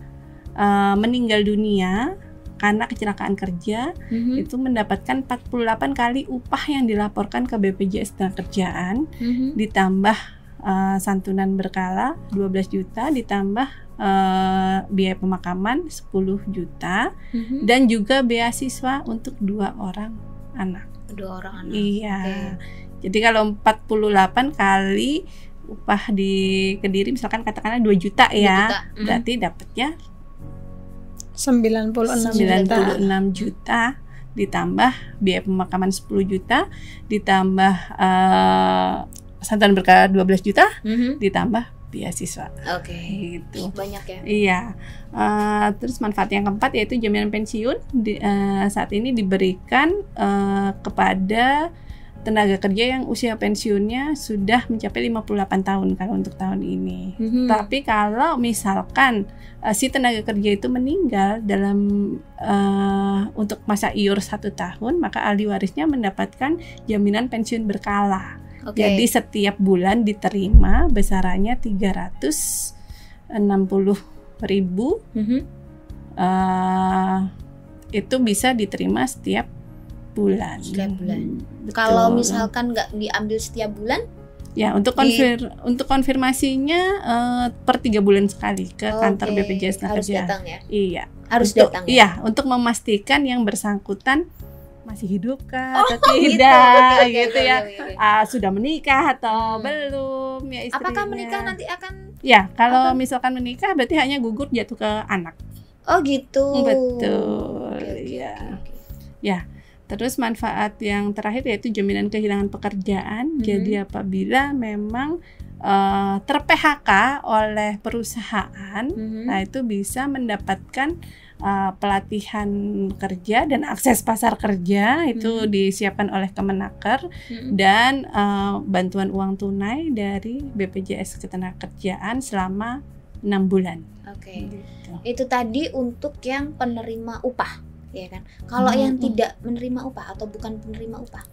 [SPEAKER 3] meninggal dunia karena kecelakaan kerja itu mendapatkan 48 kali upah yang dilaporkan ke BPJS Ketenagakerjaan, ditambah santunan berkala 12 juta, ditambah biaya pemakaman 10 juta, dan juga beasiswa untuk 2 orang anak.
[SPEAKER 1] 2 orang anak.
[SPEAKER 3] Iya. Jadi kalau 48 kali upah di Kediri misalkan katakanlah 2 juta ya, berarti dapatnya 96 juta ditambah biaya pemakaman 10 juta, ditambah santunan berkala 12 juta, ditambah beasiswa. Gitu.
[SPEAKER 1] Banyak ya.
[SPEAKER 3] Iya. Terus manfaat yang keempat yaitu jaminan pensiun saat ini diberikan kepada tenaga kerja yang usia pensiunnya sudah mencapai 58 tahun kalau untuk tahun ini. Tapi kalau misalkan si tenaga kerja itu meninggal dalam untuk masa iur 1 tahun, maka ahli warisnya mendapatkan jaminan pensiun berkala. Jadi setiap bulan diterima besarannya 360.000. Itu bisa diterima setiap bulan.
[SPEAKER 1] Kalau misalkan nggak diambil setiap bulan?
[SPEAKER 3] Ya, untuk konfirmasinya per 3 bulan sekali ke kantor BPJS Ketenagakerjaan.
[SPEAKER 1] Harus datang ya?
[SPEAKER 3] Iya.
[SPEAKER 1] Harus datang ya?
[SPEAKER 3] Iya, untuk memastikan yang bersangkutan masih hidup kah atau tidak gitu ya. Sudah menikah atau belum ya istrinya.
[SPEAKER 1] Apakah menikah nanti akan?
[SPEAKER 3] Ya, kalau misalkan menikah berarti hanya gugur jatuh ke anak.
[SPEAKER 1] Oh gitu.
[SPEAKER 3] Betul. Ya. Terus manfaat yang terakhir yaitu jaminan kehilangan pekerjaan. Jadi apabila memang ter-PHK oleh perusahaan, nah itu bisa mendapatkan pelatihan kerja dan akses pasar kerja itu disiapkan oleh Kemenaker, dan bantuan uang tunai dari BPJS Ketenagakerjaan selama 6 bulan.
[SPEAKER 1] Gitu. Itu tadi untuk yang penerima upah, ya kan? Kalau yang tidak menerima upah atau bukan penerima upah,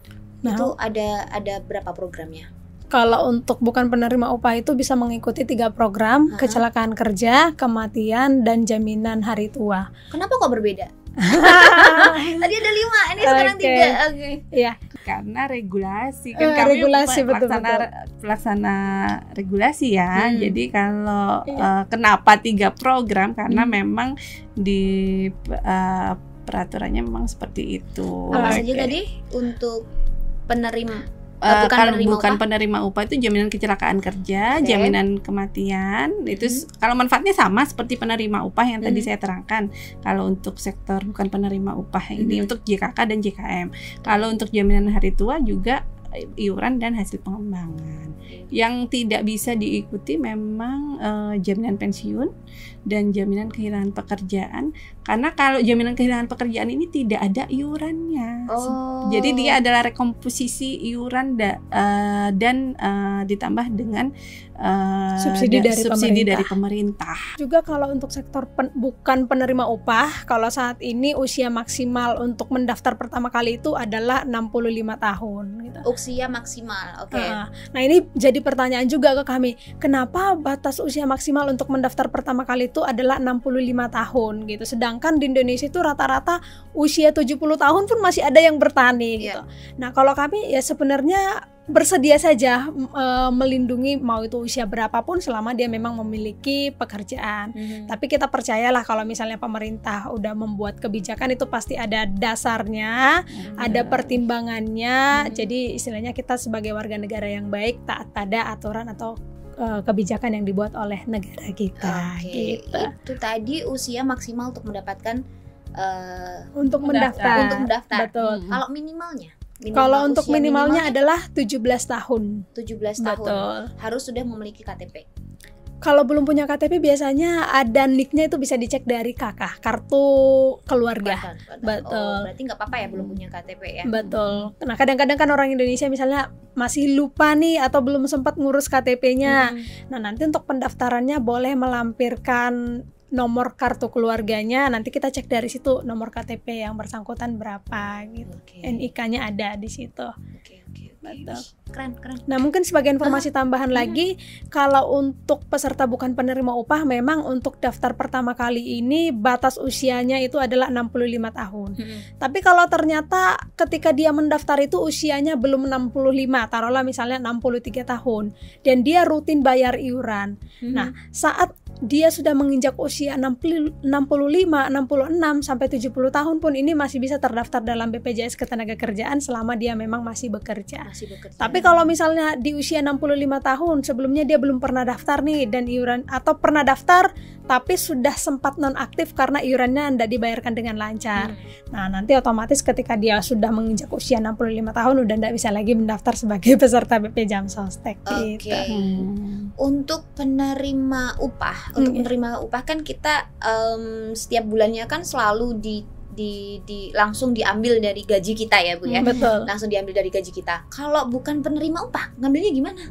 [SPEAKER 1] itu ada berapa programnya?
[SPEAKER 2] Kalau untuk bukan penerima upah itu bisa mengikuti 3 program, kecelakaan kerja, kematian, dan jaminan hari tua.
[SPEAKER 1] Kenapa kok berbeda? Tadi ada 5, ini sekarang 3. Oke.
[SPEAKER 2] Iya.
[SPEAKER 3] Karena regulasi kan kami
[SPEAKER 2] regulasi,
[SPEAKER 3] pelaksana regulasi ya. Jadi kalau kenapa 3 program karena memang di peraturannya memang seperti itu.
[SPEAKER 1] Apa saja tadi untuk penerima
[SPEAKER 3] bukan penerima upah itu jaminan kecelakaan kerja, jaminan kematian. Itu kalau manfaatnya sama seperti penerima upah yang tadi saya terangkan. Kalau untuk sektor bukan penerima upah ini untuk JKK dan JKM. Kalau untuk jaminan hari tua juga iuran dan hasil pengembangan. Yang tidak bisa diikuti memang jaminan pensiun dan jaminan kehilangan pekerjaan, karena kalau jaminan kehilangan pekerjaan ini tidak ada iurannya. Jadi dia adalah rekomposisi iuran dan ditambah dengan subsidi dari pemerintah.
[SPEAKER 2] Juga kalau untuk sektor bukan penerima upah, kalau saat ini usia maksimal untuk mendaftar pertama kali itu adalah 65 tahun gitu.
[SPEAKER 1] Usia maksimal, oke.
[SPEAKER 2] Nah ini jadi pertanyaan juga ke kami, kenapa batas usia maksimal untuk mendaftar pertama kali itu adalah 65 tahun gitu. Sedangkan di Indonesia itu rata-rata usia 70 tahun pun masih ada yang bertani gitu. Nah kalau kami ya sebenarnya bersedia saja melindungi mau itu usia berapapun selama dia memang memiliki pekerjaan. Tapi kita percayalah kalau misalnya pemerintah udah membuat kebijakan itu pasti ada dasarnya, ada pertimbangannya. Jadi istilahnya kita sebagai warga negara yang baik taat pada aturan atau kebijakan yang dibuat oleh negara kita. Gitu.
[SPEAKER 1] Itu tadi usia maksimal untuk mendapatkan
[SPEAKER 2] untuk mendaftar. Betul.
[SPEAKER 1] Kalau minimalnya?
[SPEAKER 2] Kalau untuk minimalnya adalah 17 tahun.
[SPEAKER 1] 17 tahun.
[SPEAKER 2] Betul.
[SPEAKER 1] Harus sudah memiliki KTP.
[SPEAKER 2] Kalau belum punya KTP biasanya ada NIK-nya itu bisa dicek dari KK, kartu keluarga. Betul.
[SPEAKER 1] Berarti nggak apa-apa ya belum punya KTP ya.
[SPEAKER 2] Betul. Nah kadang-kadang kan orang Indonesia misalnya masih lupa nih atau belum sempat ngurus KTP-nya. Nah nanti untuk pendaftarannya boleh melampirkan nomor kartu keluarganya, nanti kita cek dari situ nomor KTP yang bersangkutan berapa gitu. NIK-nya ada di situ. Betul.
[SPEAKER 1] Keren.
[SPEAKER 2] Nah mungkin sebagai informasi tambahan lagi, kalau untuk peserta bukan penerima upah, memang untuk daftar pertama kali ini batas usianya itu adalah 65 tahun. Tapi kalau ternyata ketika dia mendaftar itu usianya belum 65, taruhlah misalnya 63 tahun, dan dia rutin bayar iuran. Nah saat dia sudah menginjak usia 65, 66, sampai 70 tahun pun ini masih bisa terdaftar dalam BPJS Ketenagakerjaan selama dia memang masih bekerja. Tapi kalau misalnya di usia 65 tahun sebelumnya dia belum pernah daftar nih dan iuran, atau pernah daftar tapi sudah sempat nonaktif karena iurannya tidak dibayarkan dengan lancar. Nah nanti otomatis ketika dia sudah menginjak usia 65 tahun udah tidak bisa lagi mendaftar sebagai peserta BP Jam Sostek. Gitu.
[SPEAKER 1] Untuk penerima upah, kan kita setiap bulannya kan selalu langsung diambil dari gaji kita ya Bu ya.
[SPEAKER 2] Betul.
[SPEAKER 1] Langsung diambil dari gaji kita. Kalau bukan penerima upah, ngambilnya gimana?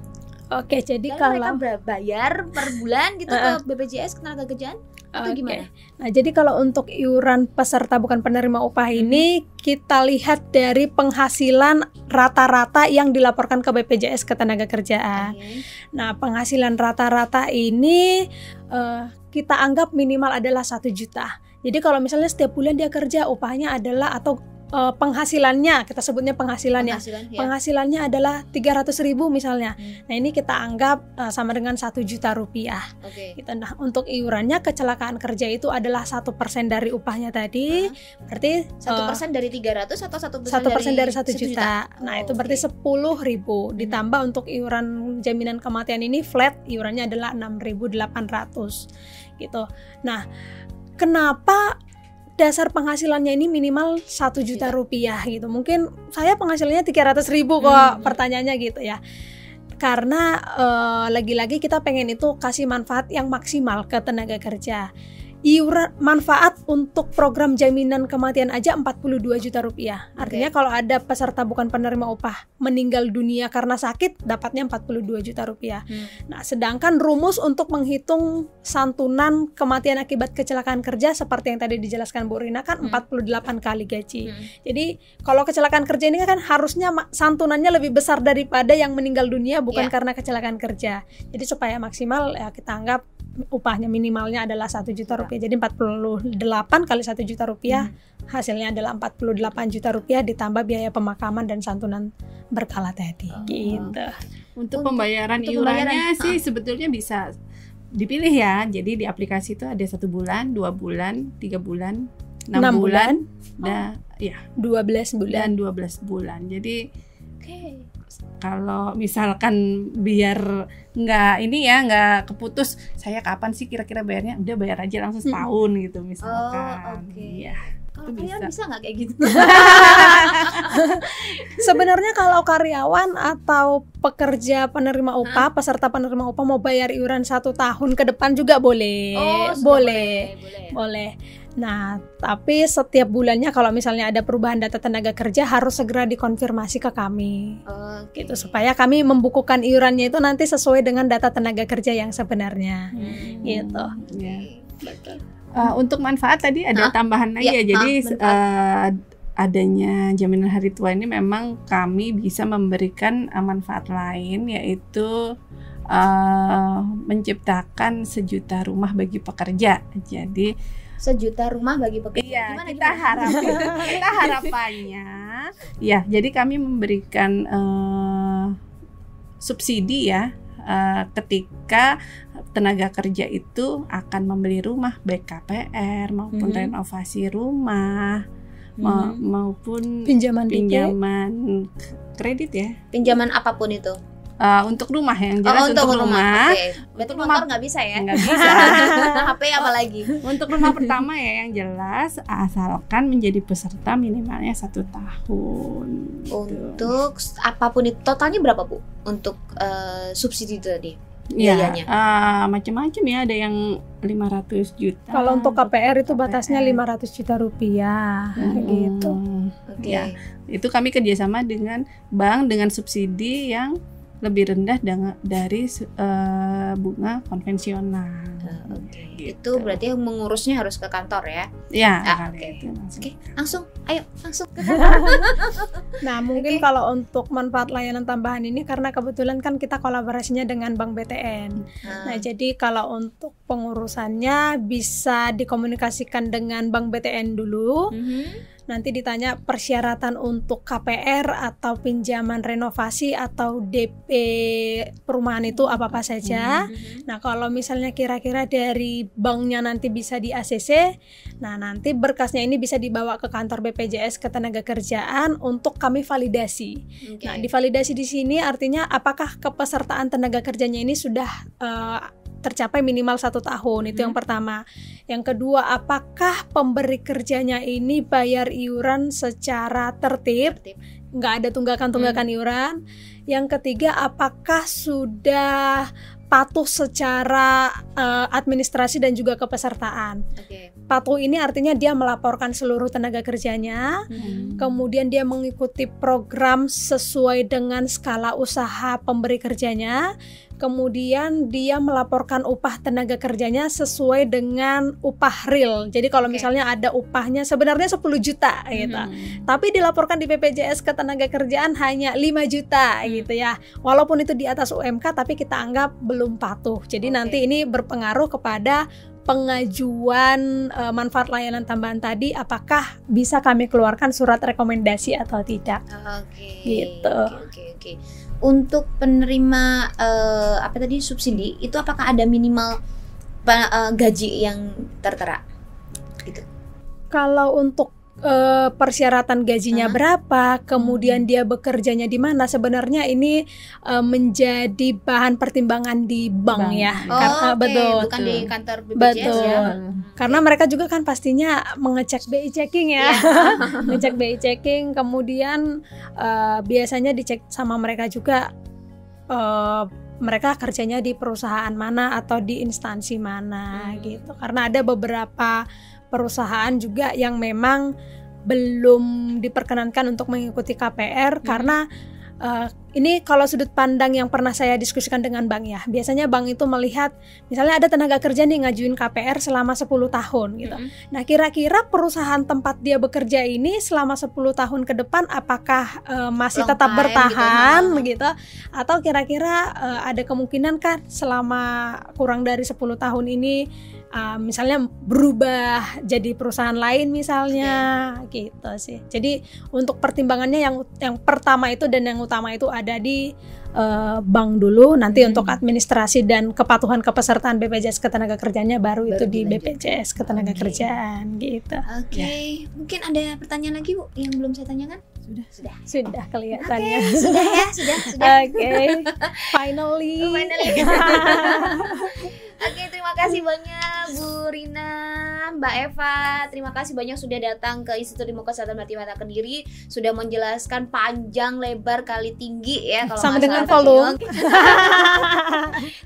[SPEAKER 2] Oke, jadi
[SPEAKER 1] dan
[SPEAKER 2] kalau
[SPEAKER 1] mereka bayar per bulan gitu ke BPJS Ketenagakerjaan atau gimana?
[SPEAKER 2] Nah, jadi kalau untuk iuran peserta bukan penerima upah ini kita lihat dari penghasilan rata-rata yang dilaporkan ke BPJS Ketenagakerjaan. Nah, penghasilan rata-rata ini kita anggap minimal adalah 1 juta. Jadi kalau misalnya setiap bulan dia kerja, upahnya adalah atau penghasilannya, kita sebutnya penghasilannya adalah 300.000 misalnya. Nah ini kita anggap sama dengan 1 juta rupiah. Gitu. Nah untuk iurannya kecelakaan kerja itu adalah 1% dari upahnya tadi. Berarti
[SPEAKER 1] 1% dari 300 atau 1%
[SPEAKER 2] dari 1 juta. Nah itu berarti 10.000 ditambah untuk iuran jaminan kematian ini flat, iurannya adalah 6.800 gitu. Nah kenapa dasar penghasilannya ini minimal 1 juta rupiah gitu? Mungkin saya penghasilannya 300.000 kok, pertanyaannya gitu ya. Karena lagi-lagi kita pengen itu kasih manfaat yang maksimal ke tenaga kerja. iuran manfaat untuk program jaminan kematian aja 42 juta rupiah. Artinya kalau ada peserta bukan penerima upah meninggal dunia karena sakit, dapatnya 42 juta rupiah. Nah, sedangkan rumus untuk menghitung santunan kematian akibat kecelakaan kerja seperti yang tadi dijelaskan Bu Rina kan 48 kali gaji. Jadi kalau kecelakaan kerja ini kan harusnya santunannya lebih besar daripada yang meninggal dunia bukan karena kecelakaan kerja. Jadi supaya maksimal ya kita anggap upahnya minimalnya adalah 1 juta rupiah. Jadi 48 kali 1 juta rupiah hasilnya adalah 48 juta rupiah ditambah biaya pemakaman dan santunan berkala tadi. Gitu.
[SPEAKER 3] Untuk pembayaran iurannya sih sebetulnya bisa dipilih ya. Jadi di aplikasi itu ada 1 bulan, 2 bulan, 3 bulan, 6 bulan, dan
[SPEAKER 2] 12 bulan.
[SPEAKER 3] 12 bulan. Jadi kalau misalkan biar nggak keputus, saya kapan sih kira-kira bayarnya? Udah bayar aja langsung setahun gitu misalkan. Iya.
[SPEAKER 1] Kalau kalian bisa nggak kayak gitu?
[SPEAKER 2] Sebenarnya kalau karyawan atau pekerja penerima upah, peserta penerima upah mau bayar iuran 1 tahun ke depan juga boleh. Boleh. Nah, tapi setiap bulannya kalau misalnya ada perubahan data tenaga kerja harus segera dikonfirmasi ke kami. Gitu supaya kami membukukan iurannya itu nanti sesuai dengan data tenaga kerja yang sebenarnya. Gitu.
[SPEAKER 3] Untuk manfaat tadi ada tambahan lagi ya. Jadi adanya jaminan hari tua ini memang kami bisa memberikan manfaat lain, yaitu menciptakan 1 juta rumah bagi pekerja. Jadi
[SPEAKER 1] 1 juta rumah bagi pekerja.
[SPEAKER 3] Iya, kita harapannya ya, jadi kami memberikan subsidi ya ketika tenaga kerja itu akan membeli rumah, baik KPR maupun renovasi rumah maupun pinjaman kredit ya.
[SPEAKER 1] Pinjaman apapun itu.
[SPEAKER 3] Untuk rumah yang jelas untuk rumah.
[SPEAKER 1] Berarti motor nggak bisa ya?
[SPEAKER 3] Nggak bisa.
[SPEAKER 1] HP apalagi?
[SPEAKER 3] Untuk rumah pertama ya yang jelas asalkan menjadi peserta minimalnya 1 tahun.
[SPEAKER 1] Untuk apapun itu totalnya berapa Bu? Untuk subsidi itu tadi?
[SPEAKER 3] Iya, macam-macam ya, ada yang 500 juta.
[SPEAKER 2] Kalau untuk KPR itu batasnya 500 juta rupiah, gitu.
[SPEAKER 3] Ya, itu kami kerjasama dengan bank dengan subsidi yang lebih rendah dari bunga konvensional.
[SPEAKER 1] Gitu. Itu berarti yang mengurusnya harus ke kantor ya?
[SPEAKER 3] Ya.
[SPEAKER 1] Langsung.
[SPEAKER 2] Nah, mungkin kalau untuk manfaat layanan tambahan ini karena kebetulan kan kita kolaborasinya dengan Bank BTN. Nah, jadi kalau untuk pengurusannya bisa dikomunikasikan dengan Bank BTN dulu. Nanti ditanya persyaratan untuk KPR atau pinjaman renovasi atau DP perumahan itu apa-apa saja. Nah, kalau misalnya kira-kira dari banknya nanti bisa di ACC, nah nanti berkasnya ini bisa dibawa ke kantor BPJS Ketenagakerjaan untuk kami validasi. Nah, divalidasi di sini artinya apakah kepesertaan tenaga kerjanya ini sudah tercapai minimal 1 tahun, itu yang pertama. Yang kedua, apakah pemberi kerjanya ini bayar iuran secara tertib, nggak ada tunggakan-tunggakan iuran. Yang ketiga, apakah sudah patuh secara administrasi dan juga kepesertaan. Patuh ini artinya dia melaporkan seluruh tenaga kerjanya, kemudian dia mengikuti program sesuai dengan skala usaha pemberi kerjanya, kemudian dia melaporkan upah tenaga kerjanya sesuai dengan upah real. Jadi kalau misalnya ada upahnya sebenarnya 10 juta gitu, tapi dilaporkan di BPJS Ketenagakerjaan hanya 5 juta gitu ya. Walaupun itu di atas UMK tapi kita anggap belum patuh. Jadi nanti ini berpengaruh kepada pengajuan manfaat layanan tambahan tadi, apakah bisa kami keluarkan surat rekomendasi atau tidak. Gitu.
[SPEAKER 1] Untuk penerima subsidi itu apakah ada minimal gaji yang tertera? Gitu.
[SPEAKER 2] Kalau untuk persyaratan gajinya berapa, kemudian dia bekerjanya di mana, sebenarnya ini menjadi bahan pertimbangan di bank ya. Betul.
[SPEAKER 1] Bukan di kantor BPJS ya.
[SPEAKER 2] Karena mereka juga kan pastinya mengecek BI checking ya. Ngecek BI checking, kemudian biasanya dicek sama mereka juga mereka kerjanya di perusahaan mana atau di instansi mana gitu. Karena ada beberapa perusahaan juga yang memang belum diperkenankan untuk mengikuti KPR karena ini kalau sudut pandang yang pernah saya diskusikan dengan bank ya. Biasanya bank itu melihat misalnya ada tenaga kerja nih ngajuin KPR selama 10 tahun gitu. Nah, kira-kira perusahaan tempat dia bekerja ini selama 10 tahun ke depan apakah masih tetap bertahan begitu atau kira-kira ada kemungkinan kan selama kurang dari 10 tahun ini misalnya berubah jadi perusahaan lain misalnya gitu sih. Jadi untuk pertimbangannya yang pertama itu dan yang utama itu ada di bank dulu, nanti untuk administrasi dan kepatuhan kepesertaan BPJS Ketenagakerjaannya baru itu di BPJS Ketenagakerjaan gitu.
[SPEAKER 1] Mungkin ada pertanyaan lagi Bu yang belum saya tanyakan?
[SPEAKER 2] Sudah kelihatannya.
[SPEAKER 1] Sudah.
[SPEAKER 2] Finally.
[SPEAKER 1] Terima kasih banyak Bu Rina, Mbak Eva. Terima kasih banyak sudah datang ke Institut Ilmu Kesehatan Batiwata Kediri, sudah menjelaskan panjang lebar kali tinggi ya kalau
[SPEAKER 2] sama dengan volume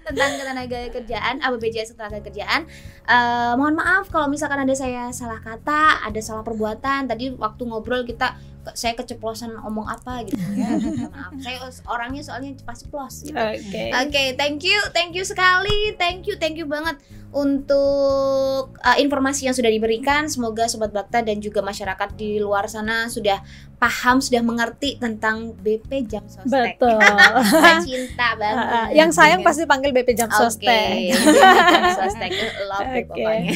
[SPEAKER 1] tentang ketenagakerjaan, BPJS Ketenagakerjaan. Mohon maaf kalau misalkan ada saya salah kata, ada salah perbuatan. Tadi waktu ngobrol saya keceplosan ngomong apa gitu ya. Maaf. Saya orangnya soalnya pasti ceplos gitu. Oke, thank you sekali. Thank you banget untuk informasi yang sudah diberikan. Semoga Sobat Bakta dan juga masyarakat di luar sana sudah paham, sudah mengerti tentang BP Jam Sostek.
[SPEAKER 2] Betul.
[SPEAKER 1] Saya cinta banget.
[SPEAKER 2] Yang sayang pasti panggil BP Jam Sostek.
[SPEAKER 1] Jam Sostek, love pokoknya.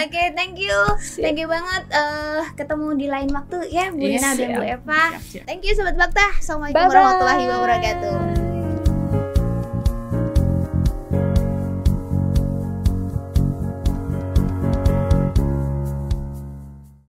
[SPEAKER 1] Oke, thank you banget. Ketemu di lain waktu ya Bu Rina dan Bu Eva. Thank you Sobat Bakta. Assalamualaikum warahmatullahi wabarakatuh.